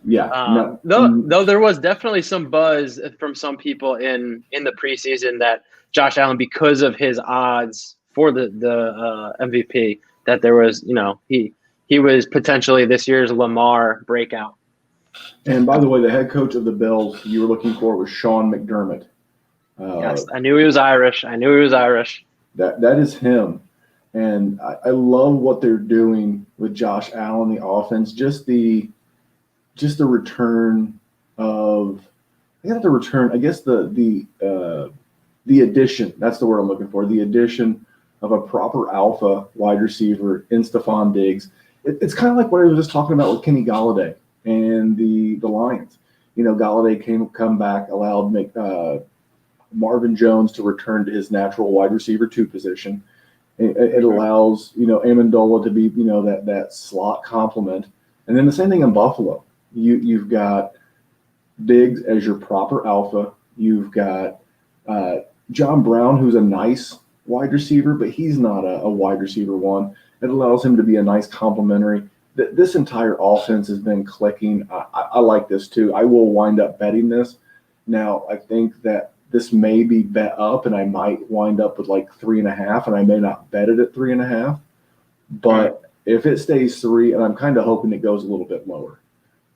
Yeah. Though there was definitely some buzz from some people in the preseason that Josh Allen, because of his odds for the MVP, that there was, he was potentially this year's Lamar breakout. And by the way, the head coach of the Bills you were looking for was Sean McDermott. Yes, I knew he was Irish. That is him. And I love what they're doing with Josh Allen, the offense, just the return of the addition. That's the word I'm looking for. The addition of a proper alpha wide receiver in Stephon Diggs. It's kind of like what I was just talking about with Kenny Galladay and the Lions. Galladay come back, allowed Marvin Jones to return to his natural wide receiver 2 position. It allows Amendola to be that slot complement, and then the same thing in Buffalo. You've got Diggs as your proper alpha. You've got John Brown, who's a nice wide receiver, but he's not a wide receiver 1. It allows him to be a nice complementary. This entire offense has been clicking. I like this too. I will wind up betting this. Now, I think that this may be bet up, and I might wind up with like 3.5, and I may not bet it at 3.5. But if it stays 3, and I'm kind of hoping it goes a little bit lower.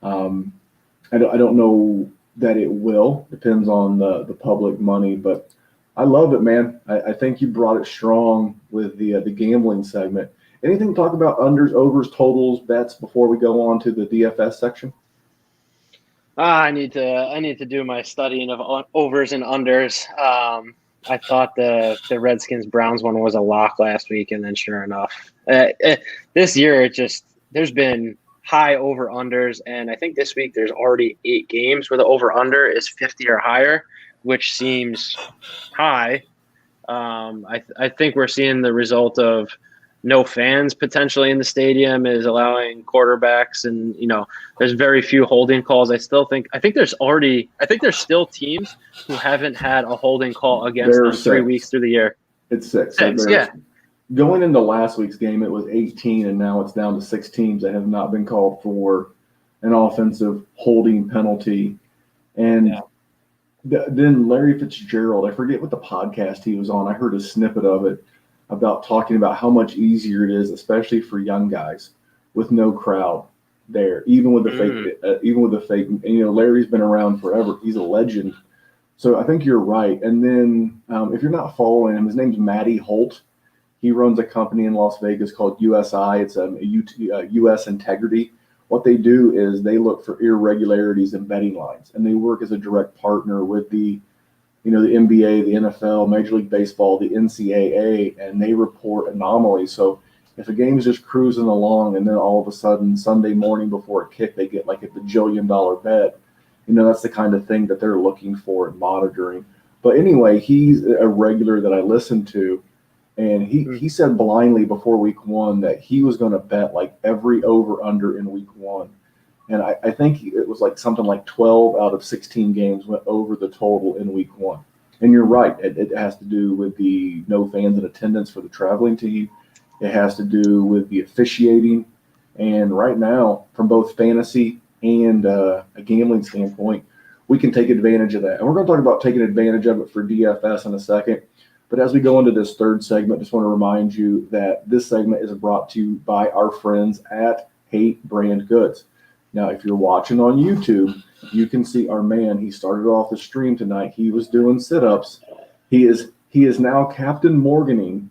I don't know that it will. Depends on the public money, but I love it, man. I think you brought it strong with the gambling segment. Anything to talk about unders, overs, totals, bets before we go on to the DFS section? I need to do my studying of overs and unders. I thought the Redskins Browns one was a lock last week, and then sure enough, this year there's been high over unders, and I think this week there's already 8 games where the over under is 50 or higher, which seems high. I think we're seeing the result of no fans potentially in the stadium is allowing quarterbacks, and there's very few holding calls. I think there's still teams who haven't had a holding call against them 3 weeks through the year. It's 6. Yeah. Going into last week's game, it was 18, and now it's down to 6 teams that have not been called for an offensive holding penalty. And then Larry Fitzgerald, I forget what the podcast he was on. I heard a snippet of it about talking about how much easier it is, especially for young guys with no crowd there, even with the fake. And, Larry's been around forever. He's a legend. So I think you're right. And then if you're not following him, his name's Matty Holt. He runs a company in Las Vegas called USI. It's US Integrity. What they do is they look for irregularities in betting lines, and they work as a direct partner with the NBA, the NFL, Major League Baseball, the NCAA, and they report anomalies. So if a game's just cruising along and then all of a sudden Sunday morning before a kick, they get like a bajillion-dollar bet, that's the kind of thing that they're looking for and monitoring. But anyway, he's a regular that I listen to. And he said blindly before week 1 that he was going to bet like every over-under in week 1. And I think it was like something like 12 out of 16 games went over the total in week 1. And you're right. It has to do with the no fans in attendance for the traveling team. It has to do with the officiating. And right now, from both fantasy and a gambling standpoint, we can take advantage of that. And we're going to talk about taking advantage of it for DFS in a second. But as we go into this third segment, just want to remind you that this segment is brought to you by our friends at Hate Brand Goods. Now, if you're watching on YouTube, you can see our man. He started off the stream tonight. He was doing sit-ups. He is now Captain Morganing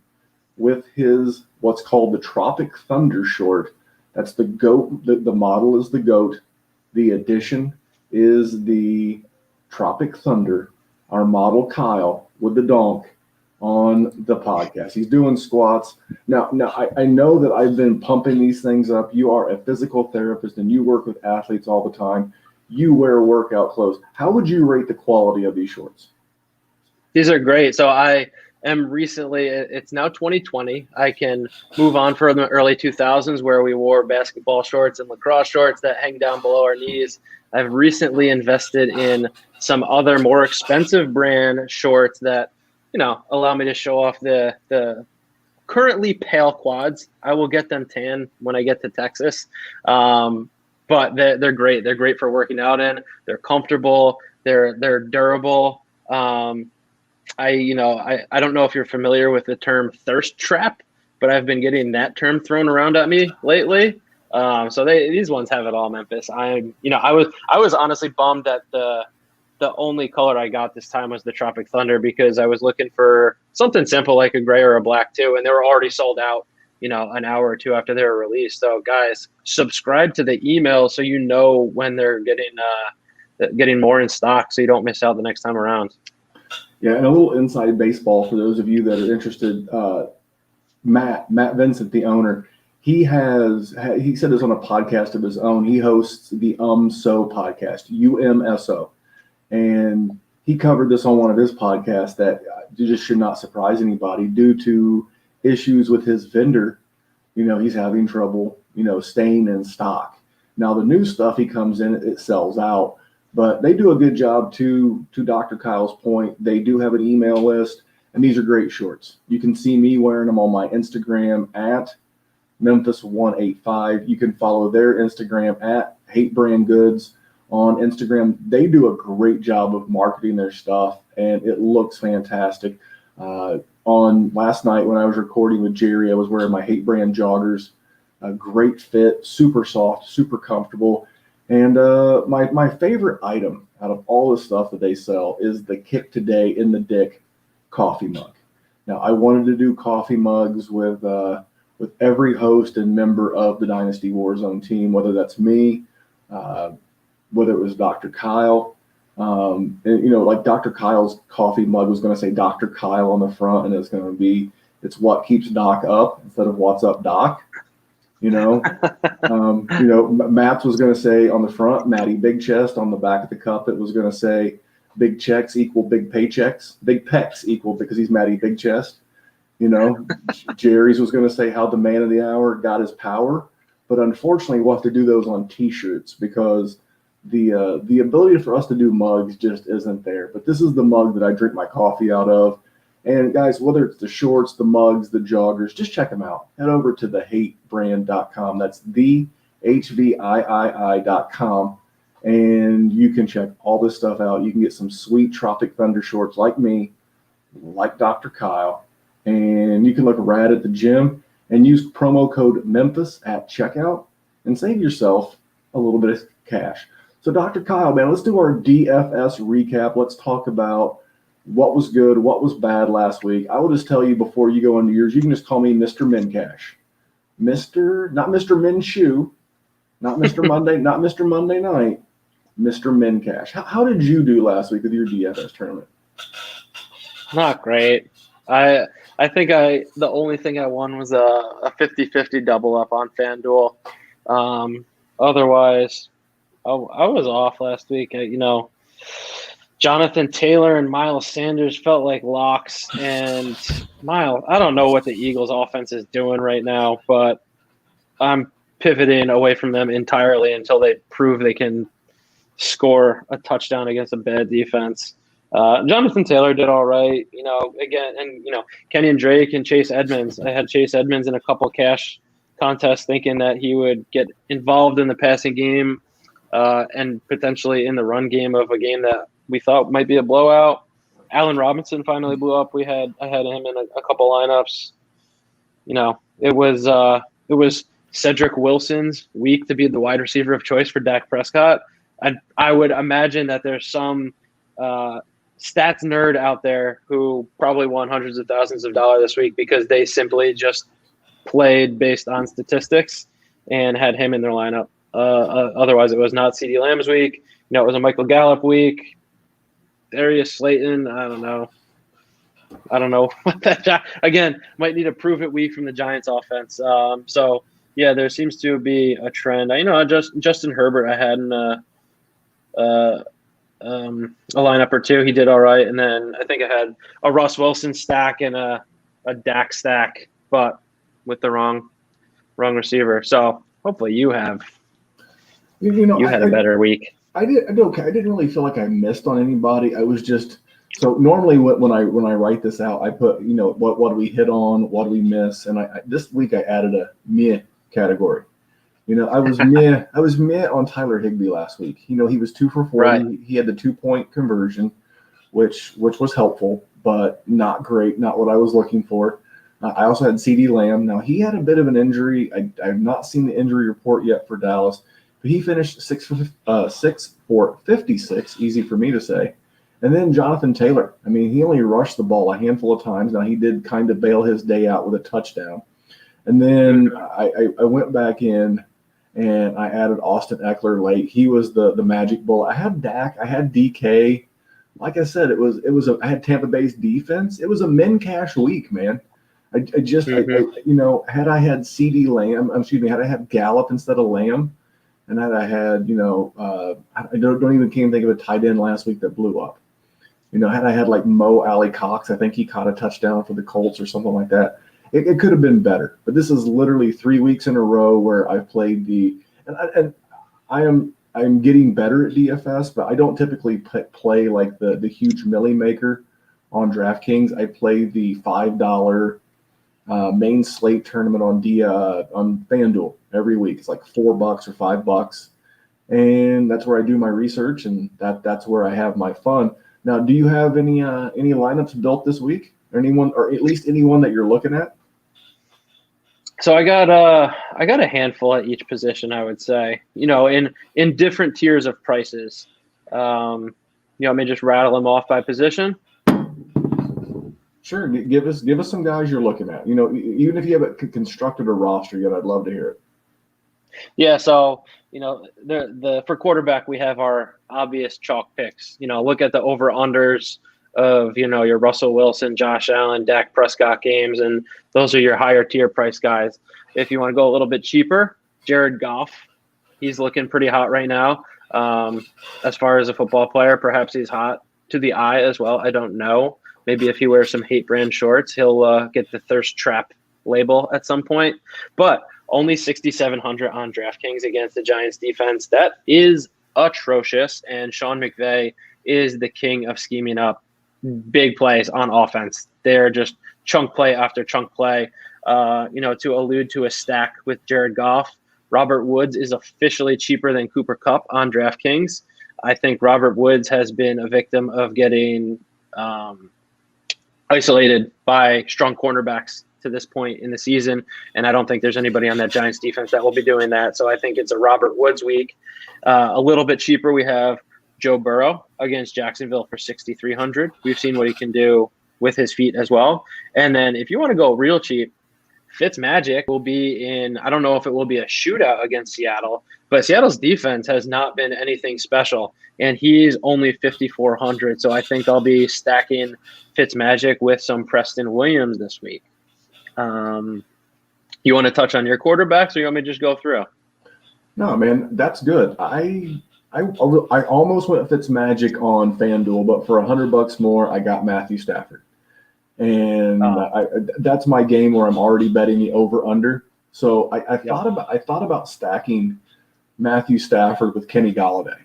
with his what's called the Tropic Thunder short. That's the goat. The model is the goat. The edition is the Tropic Thunder. Our model Kyle with the donk on the podcast. He's doing squats. Now I know that I've been pumping these things up. You are a physical therapist and you work with athletes all the time. You wear workout clothes. How would you rate the quality of these shorts? These are great. So I am recently, it's now 2020. I can move on from the early 2000s where we wore basketball shorts and lacrosse shorts that hang down below our knees. I've recently invested in some other more expensive brand shorts that allow me to show off the currently pale quads. I will get them tan when I get to Texas. But they're great. They're great for working out in. They're comfortable. They're durable. I don't know if you're familiar with the term thirst trap, but I've been getting that term thrown around at me lately. So these ones have it all, Memphis. I was honestly bummed that the only color I got this time was the Tropic Thunder because I was looking for something simple like a gray or a black too, and they were already sold out, an hour or two after they were released. So guys, subscribe to the email so you know when they're getting more in stock so you don't miss out the next time around. Yeah, and a little inside baseball for those of you that are interested. Matt Vincent, the owner, he said this on a podcast of his own. He hosts the So podcast, UMSO. And he covered this on one of his podcasts that just should not surprise anybody due to issues with his vendor. He's having trouble, staying in stock. Now, the new stuff he comes in, it sells out, but they do a good job to Dr. Kyle's point. They do have an email list, and these are great shorts. You can see me wearing them on my Instagram at Memphis185. You can follow their Instagram at Hate Brand Goods. On Instagram, they do a great job of marketing their stuff, and it looks fantastic. On last night when I was recording with Jerry, I was wearing my Hate Brand joggers. A great fit, super soft, super comfortable. And my favorite item out of all the stuff that they sell is the Kick Today in the Dick coffee mug. Now, I wanted to do coffee mugs with every host and member of the Dynasty Warzone team, whether that's me, whether it was Dr. Kyle, like Dr. Kyle's coffee mug was going to say Dr. Kyle on the front, and it's what keeps Doc up instead of what's up, Doc. Matt's was going to say on the front, Matty Big Chest. On the back of the cup, it was going to say big checks equal big paychecks, big pecs equal because he's Matty Big Chest. Jerry's was going to say how the man of the hour got his power. But unfortunately, we'll have to do those on T-shirts because the ability for us to do mugs just isn't there. But this is the mug that I drink my coffee out of. And guys, whether it's the shorts, the mugs, the joggers, just check them out. Head over to thehatebrand.com. That's HVIII.com. And you can check all this stuff out. You can get some sweet Tropic Thunder shorts like me, like Dr. Kyle, and you can look rad at the gym and use promo code Memphis at checkout and save yourself a little bit of cash. So Dr. Kyle, man, let's do our DFS recap. Let's talk about what was good, what was bad last week. I will just tell you before you go into yours, you can just call me Mr. Mincash. Not Mr. Minshew, not Mr. Monday, not Mr. Monday night, Mr. Mincash. How did you do last week with your DFS tournament? Not great. I think the only thing I won was a 50-50 double up on FanDuel. Otherwise, I was off last week. Jonathan Taylor and Miles Sanders felt like locks. And Miles, I don't know what the Eagles offense is doing right now, but I'm pivoting away from them entirely until they prove they can score a touchdown against a bad defense. Jonathan Taylor did all right, again, and, Kenyon Drake and Chase Edmonds. I had Chase Edmonds in a couple cash contests thinking that he would get involved in the passing game and potentially in the run game of a game that we thought might be a blowout. Allen Robinson finally blew up. I had him in a couple lineups. It was Cedric Wilson's week to be the wide receiver of choice for Dak Prescott. I would imagine that there's some stats nerd out there who probably won hundreds of thousands of dollars this week because they simply just played based on statistics and had him in their lineup. Otherwise, it was not CeeDee Lamb's week. It was a Michael Gallup week. Darius Slayton, I don't know what that again might need a prove it week from the Giants offense. So yeah, there seems to be a trend. Justin Herbert I had in a lineup or two. He did all right, and then I think I had a Russ Wilson stack and a Dak stack, but with the wrong receiver. So hopefully you have you had a better week. I did okay. I didn't really feel like I missed on anybody. I was just so normally when I write this out, I put what do we hit on, what do we miss, and this week I added a meh category. I was meh on Tyler Higbee last week. He was 2 for 4. Right. He had the 2-point conversion, which was helpful, but not great, not what I was looking for. I also had CeeDee Lamb. Now he had a bit of an injury. I have not seen the injury report yet for Dallas, but he finished 6 for 56, easy for me to say. And then Jonathan Taylor. I mean, he only rushed the ball a handful of times. Now he did kind of bail his day out with a touchdown. And then I went back in and I added Austin Eckler late. He was the magic bullet. I had Dak. I had DK. Like I said, I had Tampa Bay's defense. It was a Mincash week, man. Had I had CeeDee Lamb, had I had Gallup instead of Lamb, and had I had, I don't even can't think of a tight end last week that blew up. Had I had like Mo Alley Cox, I think he caught a touchdown for the Colts or something like that. It could have been better, but this is literally 3 weeks in a row where I've played and I'm getting better at DFS, but I don't typically play like the huge milli maker on DraftKings. I play the $5 main slate tournament on FanDuel every week. It's like $4 or $5, and that's where I do my research, and that's where I have my fun. Now, do you have any lineups built this week, or anyone, or at least anyone that you're looking at? So I got a handful at each position, I would say. In different tiers of prices. I may just rattle them off by position. Sure, give us some guys you're looking at. Even if you haven't constructed a roster yet, I'd love to hear it. Yeah, so for quarterback we have our obvious chalk picks. Look at the over unders of your Russell Wilson, Josh Allen, Dak Prescott games, and those are your higher tier price guys. If you want to go a little bit cheaper, Jared Goff, he's looking pretty hot right now. As far as a football player, perhaps he's hot to the eye as well. I don't know. Maybe if he wears some hate brand shorts, he'll get the thirst trap label at some point. But only 6,700 on DraftKings against the Giants defense. That is atrocious. And Sean McVay is the king of scheming up big plays on offense. They're just chunk play after chunk play. To allude to a stack with Jared Goff, Robert Woods is officially cheaper than Cooper Kupp on DraftKings. I think Robert Woods has been a victim of getting isolated by strong cornerbacks to this point in the season, and I don't think there's anybody on that Giants defense that will be doing that. So I think it's a Robert Woods week. A little bit cheaper, we have Joe Burrow against Jacksonville for 6,300. We've seen what he can do with his feet as well. And then if you want to go real cheap, Fitzmagic will be in, I don't know if it will be a shootout against Seattle, but Seattle's defense has not been anything special, and he's only 5,400. So I think I'll be stacking Fitzmagic with some Preston Williams this week. You want to touch on your quarterbacks, or you want me to just go through? No, man, that's good. I almost went Fitzmagic on FanDuel, but for $100 more, I got Matthew Stafford. And that's my game where I'm already betting the over/under. So I thought about stacking Matthew Stafford with Kenny Golladay,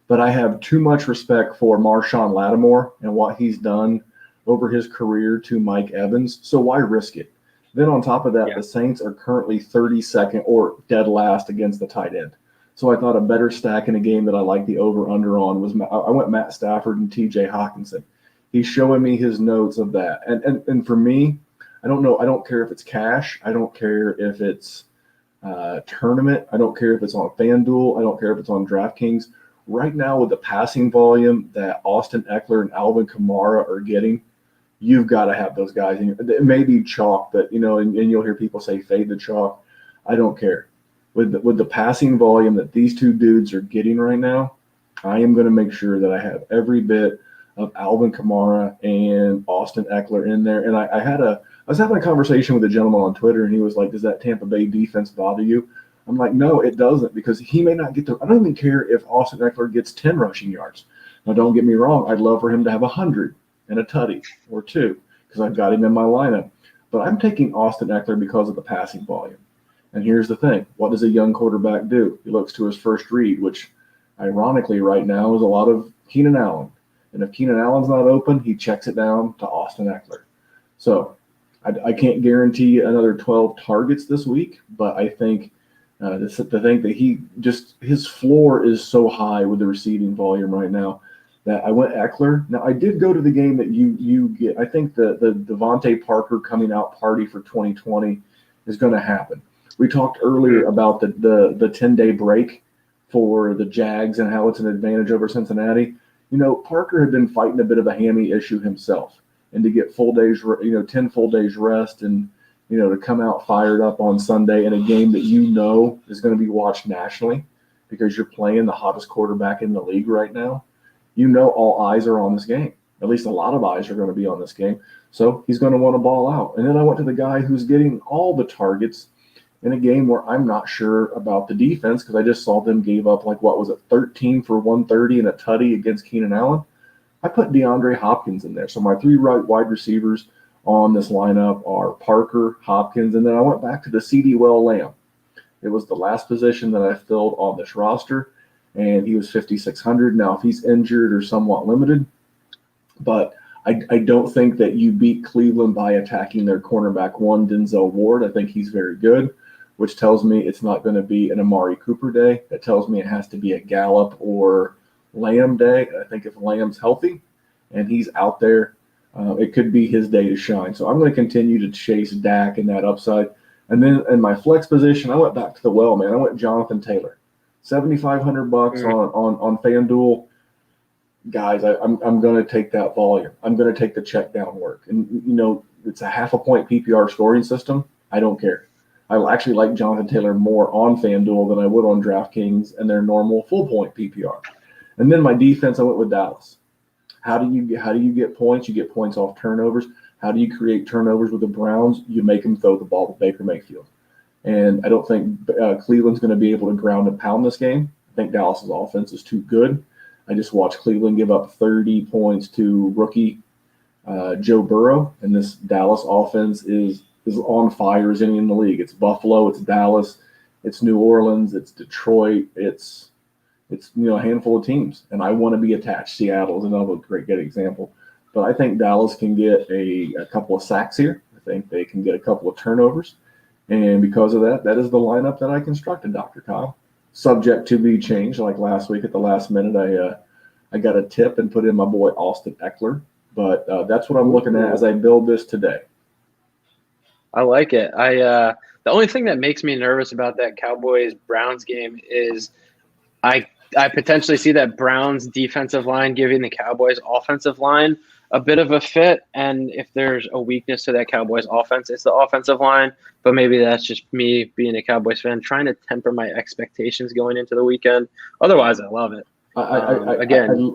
but I have too much respect for Marshawn Lattimore and what he's done over his career to Mike Evans. So why risk it? Then on top of that, the Saints are currently 32nd or dead last against the tight end. So I thought a better stack in a game that I like the over/under on was I went Matt Stafford and T.J. Hawkinson. He's showing me his notes of that. And for me, I don't know. I don't care if it's cash. I don't care if it's tournament. I don't care if it's on FanDuel. I don't care if it's on DraftKings. Right now, with the passing volume that Austin Eckler and Alvin Kamara are getting, you've got to have those guys. It may be chalk, but, and you'll hear people say fade the chalk. I don't care. With the passing volume that these two dudes are getting right now, I am going to make sure that I have every bit of Alvin Kamara and Austin Eckler in there. And I was having a conversation with a gentleman on Twitter, and he was like, does that Tampa Bay defense bother you? I'm like, no, it doesn't, because he may not get I don't even care if Austin Eckler gets 10 rushing yards. Now, don't get me wrong. I'd love for him to have 100 and a tutty or two, because I've got him in my lineup. But I'm taking Austin Eckler because of the passing volume. And here's the thing. What does a young quarterback do? He looks to his first read, which ironically right now is a lot of Keenan Allen. And if Keenan Allen's not open, he checks it down to Austin Eckler. So I can't guarantee another 12 targets this week, but I think to think that his floor is so high with the receiving volume right now that I went Eckler. Now, I did go to the game that you get. I think the Devontae Parker coming out party for 2020 is going to happen. We talked earlier about the 10-day break for the Jags and how it's an advantage over Cincinnati. Parker had been fighting a bit of a hammy issue himself, and to get 10 full days rest and, to come out fired up on Sunday in a game that is going to be watched nationally because you're playing the hottest quarterback in the league right now. All eyes are on this game. At least a lot of eyes are going to be on this game. So he's going to want to ball out. And then I went to the guy who's getting all the targets in a game where I'm not sure about the defense, because I just saw them gave up 13 for 130 and a tutty against Keenan Allen. I put DeAndre Hopkins in there. So my three wide receivers on this lineup are Parker, Hopkins, and then I went back to the CD Lamb. It was the last position that I filled on this roster, and he was 5,600. Now, if he's injured or somewhat limited, but I don't think that you beat Cleveland by attacking their cornerback one, Denzel Ward. I think he's very good, which tells me it's not going to be an Amari Cooper day. That tells me it has to be a Gallup or Lamb day. I think if Lamb's healthy and he's out there, it could be his day to shine. So I'm going to continue to chase Dak in that upside. And then in my flex position, I went back to the well, man. I went Jonathan Taylor, $7,500 on FanDuel. Guys, I'm going to take that volume. I'm going to take the check down work. And, it's a half a point PPR scoring system. I don't care. I actually like Jonathan Taylor more on FanDuel than I would on DraftKings and their normal full point PPR. And then my defense, I went with Dallas. How do you get points? You get points off turnovers. How do you create turnovers with the Browns? You make them throw the ball to Baker Mayfield. And I don't think Cleveland's going to be able to ground and pound this game. I think Dallas's offense is too good. I just watched Cleveland give up 30 points to rookie Joe Burrow, and this Dallas offense is on fire as any in the league. It's Buffalo, it's Dallas, it's New Orleans, it's Detroit, it's a handful of teams, and I want to be attached. Seattle is another great example, but I think Dallas can get a couple of sacks here. I think they can get a couple of turnovers, And because of that, that is the lineup that I constructed, Dr. Kyle. Subject to be changed. Like last week at the last minute, I got a tip and put in my boy Austin Eckler. But that's what I'm looking at as I build this today. I like it. The only thing that makes me nervous about that Cowboys Browns game is I I potentially see that Browns defensive line giving the Cowboys offensive line a bit of a fit. And if there's a weakness to that Cowboys offense, it's the offensive line. But maybe that's just me being a Cowboys fan, trying to temper my expectations going into the weekend. Otherwise, I love it. I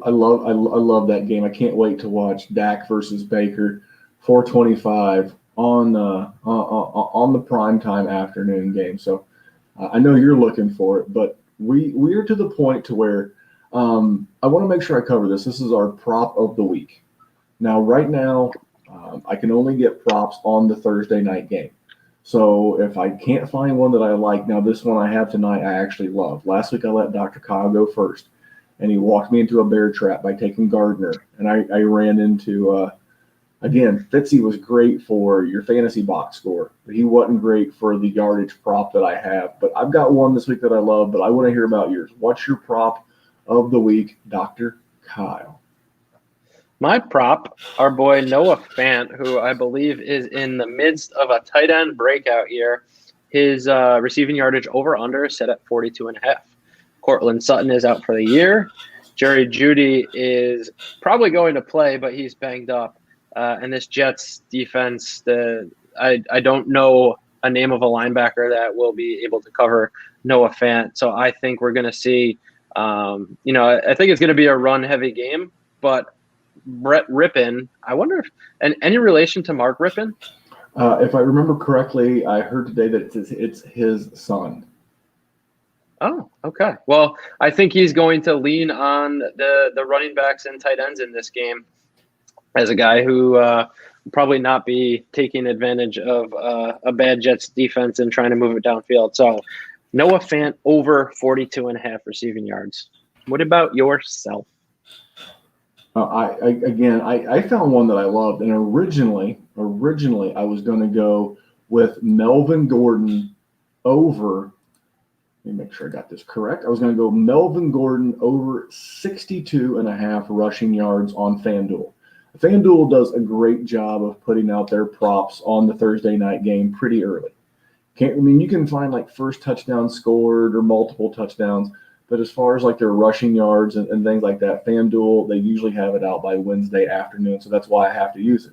love that game. I can't wait to watch Dak versus Baker, 425 on the primetime afternoon game. So I know you're looking for it, but we are to the point to where I want to make sure I cover this. This is our prop of the week. Now, right now, I can only get props on the Thursday night game. So if I can't find one that I like, now this one I have tonight I actually love. Last week I let Dr. Kyle go first, and he walked me into a bear trap by taking Gardner, and I ran into again, Fitzy was great for your fantasy box score, but he wasn't great for the yardage prop that I have. But I've got one this week that I love, but I want to hear about yours. What's your prop of the week, Dr. Kyle? My prop, our boy Noah Fant, who I believe is in the midst of a tight end breakout year. His receiving yardage over-under is set at 42.5. Cortland Sutton is out for the year. Jerry Jeudy is probably going to play, but he's banged up. And this Jets defense, I don't know a name of a linebacker that will be able to cover Noah Fant. So I think we're going to see, I think it's going to be a run-heavy game. But Brett Rippon, I wonder if, and any relation to Mark Rippon? If I remember correctly, I heard today that it's his son. Oh, okay. Well, I think he's going to lean on the running backs and tight ends in this game as a guy who will probably not be taking advantage of a bad Jets defense and trying to move it downfield. So Noah Fant over 42.5 receiving yards. What about yourself? I found one that I loved, and originally I was going to go with Melvin Gordon over. Let me make sure I got this correct. I was going to go Melvin Gordon over 62.5 rushing yards on FanDuel. FanDuel does a great job of putting out their props on the Thursday night game pretty early. You can find like first touchdown scored or multiple touchdowns, but as far as like their rushing yards and things like that, FanDuel, they usually have it out by Wednesday afternoon, so that's why I have to use it.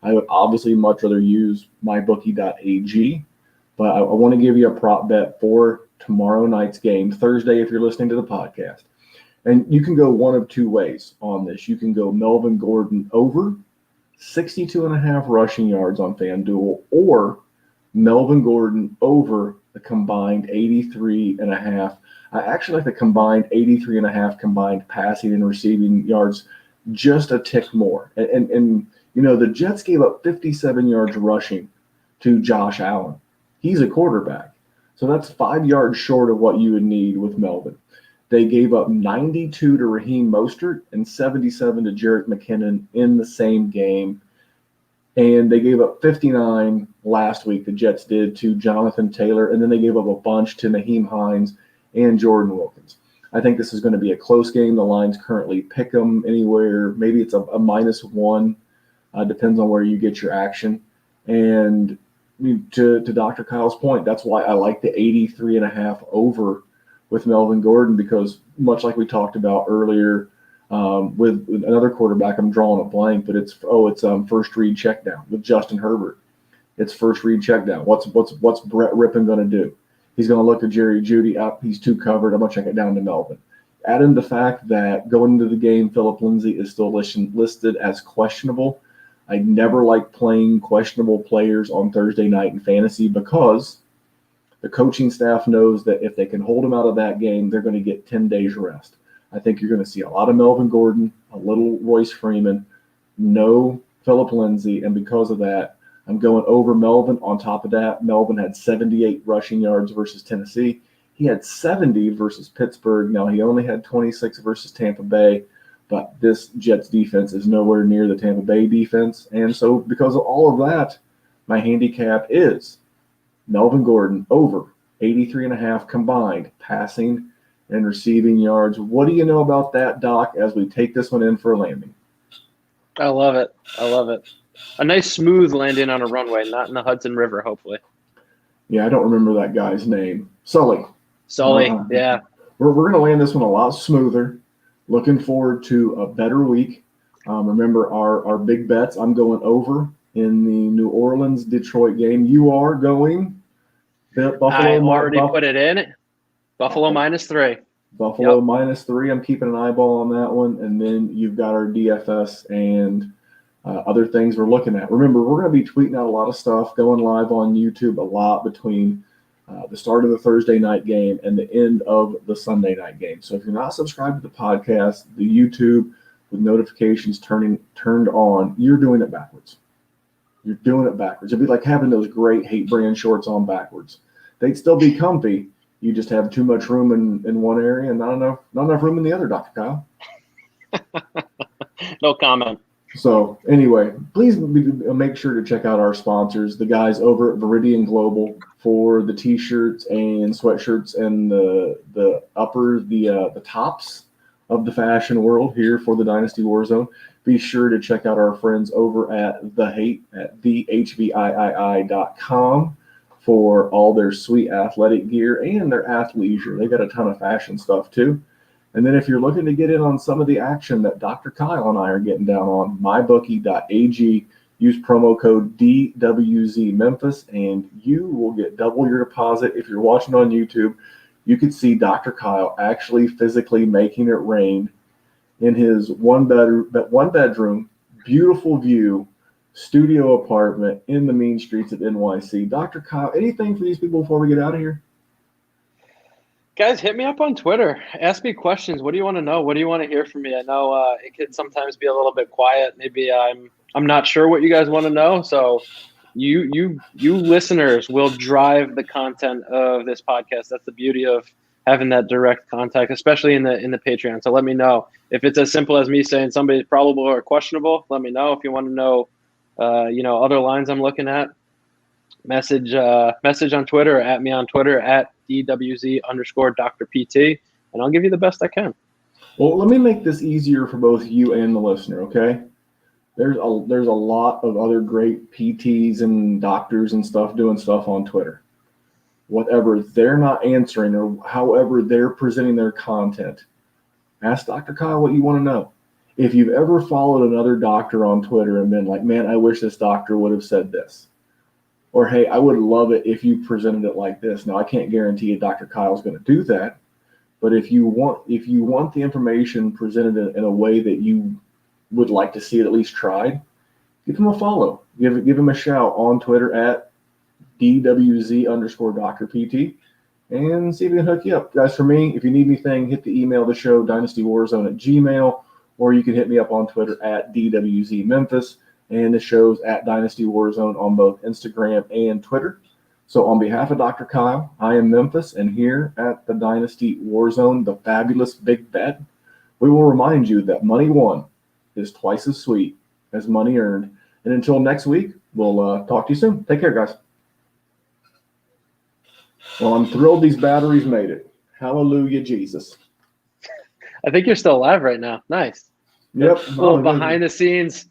I would obviously much rather use mybookie.ag, but I want to give you a prop bet for tomorrow night's game, Thursday if you're listening to the podcast. And you can go one of two ways on this. You can go Melvin Gordon over 62.5 rushing yards on FanDuel, or Melvin Gordon over the combined 83.5. I actually like the combined 83.5 combined passing and receiving yards just a tick more. And the Jets gave up 57 yards rushing to Josh Allen. He's a quarterback. So that's 5 yards short of what you would need with Melvin. They gave up 92 to Raheem Mostert and 77 to Jerick McKinnon in the same game. And they gave up 59 last week, the Jets did, to Jonathan Taylor. And then they gave up a bunch to Naheem Hines and Jordan Wilkins. I think this is going to be a close game. The lines currently pick them anywhere. Maybe it's a -1. Depends on where you get your action. And to Dr. Kyle's point, that's why I like the 83.5 over with Melvin Gordon, because much like we talked about earlier with another quarterback, I'm drawing a blank, but it's first read check down with Justin Herbert. It's first read check down. What's Brett Rippon going to do? He's going to look at Jerry Jeudy up. He's too covered. I'm going to check it down to Melvin. Add in the fact that going into the game, Philip Lindsay is still listed as questionable. I never like playing questionable players on Thursday night in fantasy because the coaching staff knows that if they can hold him out of that game, they're going to get 10 days rest. I think you're going to see a lot of Melvin Gordon, a little Royce Freeman, no Philip Lindsay, and because of that, I'm going over Melvin. On top of that, Melvin had 78 rushing yards versus Tennessee. He had 70 versus Pittsburgh. Now, he only had 26 versus Tampa Bay, but this Jets defense is nowhere near the Tampa Bay defense. And so because of all of that, my handicap is Melvin Gordon over 83.5 combined passing and receiving yards. What do you know about that, Doc, as we take this one in for a landing? I love it. I love it. A nice smooth landing on a runway, not in the Hudson River, hopefully. Yeah, I don't remember that guy's name. Sully. Yeah. We're going to land this one a lot smoother. Looking forward to a better week. Remember our big bets. I'm going over in the New Orleans-Detroit game. You are going Buffalo. I already put it in. Buffalo -3. Buffalo -3. I'm keeping an eyeball on that one. And then you've got our DFS and other things we're looking at. Remember, we're going to be tweeting out a lot of stuff, going live on YouTube a lot between the start of the Thursday night game and the end of the Sunday night game. So if you're not subscribed to the podcast, the YouTube with notifications turned on, you're doing it backwards. You're doing it backwards. It'd be like having those great Hate Brand shorts on backwards. They'd still be comfy. You just have too much room in one area and not enough room in the other, Dr. Kyle. No comment. So anyway, please make sure to check out our sponsors, the guys over at Viridian Global, for the t-shirts and sweatshirts and the tops of the fashion world here for the Dynasty Warzone. Be sure to check out our friends over at thehvii.com for all their sweet athletic gear and their athleisure. They got a ton of fashion stuff too. And then if you're looking to get in on some of the action that Dr. Kyle and I are getting down on, mybookie.ag, use promo code DWZ Memphis, and you will get double your deposit. If you're watching on YouTube, you could see Dr. Kyle actually physically making it rain in his one bedroom, beautiful view, studio apartment in the mean streets of NYC. Dr. Kyle, anything for these people before we get out of here? Guys, hit me up on Twitter. Ask me questions. What do you want to know? What do you want to hear from me? I know it could sometimes be a little bit quiet. Maybe I'm not sure what you guys want to know. So you listeners will drive the content of this podcast. That's the beauty of having that direct contact, especially in the Patreon. So let me know. If it's as simple as me saying somebody's probable or questionable, let me know. If you want to know other lines I'm looking at, message on Twitter, or at me on Twitter at DWZ_Dr. PT, and I'll give you the best I can. Well, let me make this easier for both you and the listener, okay? There's a lot of other great PTs and doctors and stuff doing stuff on Twitter. Whatever they're not answering or however they're presenting their content, ask Dr. Kyle what you want to know. If you've ever followed another doctor on Twitter and been like, man, I wish this doctor would have said this. Or, hey, I would love it if you presented it like this. Now, I can't guarantee you Dr. Kyle's going to do that. But if you want the information presented in a way that you would like to see it at least tried, give him a follow. Give him a shout on Twitter at DWZ_Dr. PT and see if he can hook you up. Guys, for me, if you need anything, hit the email the show, dynastywarzone@gmail.com, or you can hit me up on Twitter at DWZ Memphis. And the show's at Dynasty Warzone on both Instagram and Twitter. So on behalf of Dr. Kyle, I am Memphis, and here at the Dynasty Warzone, the fabulous big bet, we will remind you that money won is twice as sweet as money earned. And until next week, we'll talk to you soon. Take care, guys. Well, I'm thrilled these batteries made it. Hallelujah, Jesus. I think you're still alive right now. Nice. Yep. A little behind the scenes.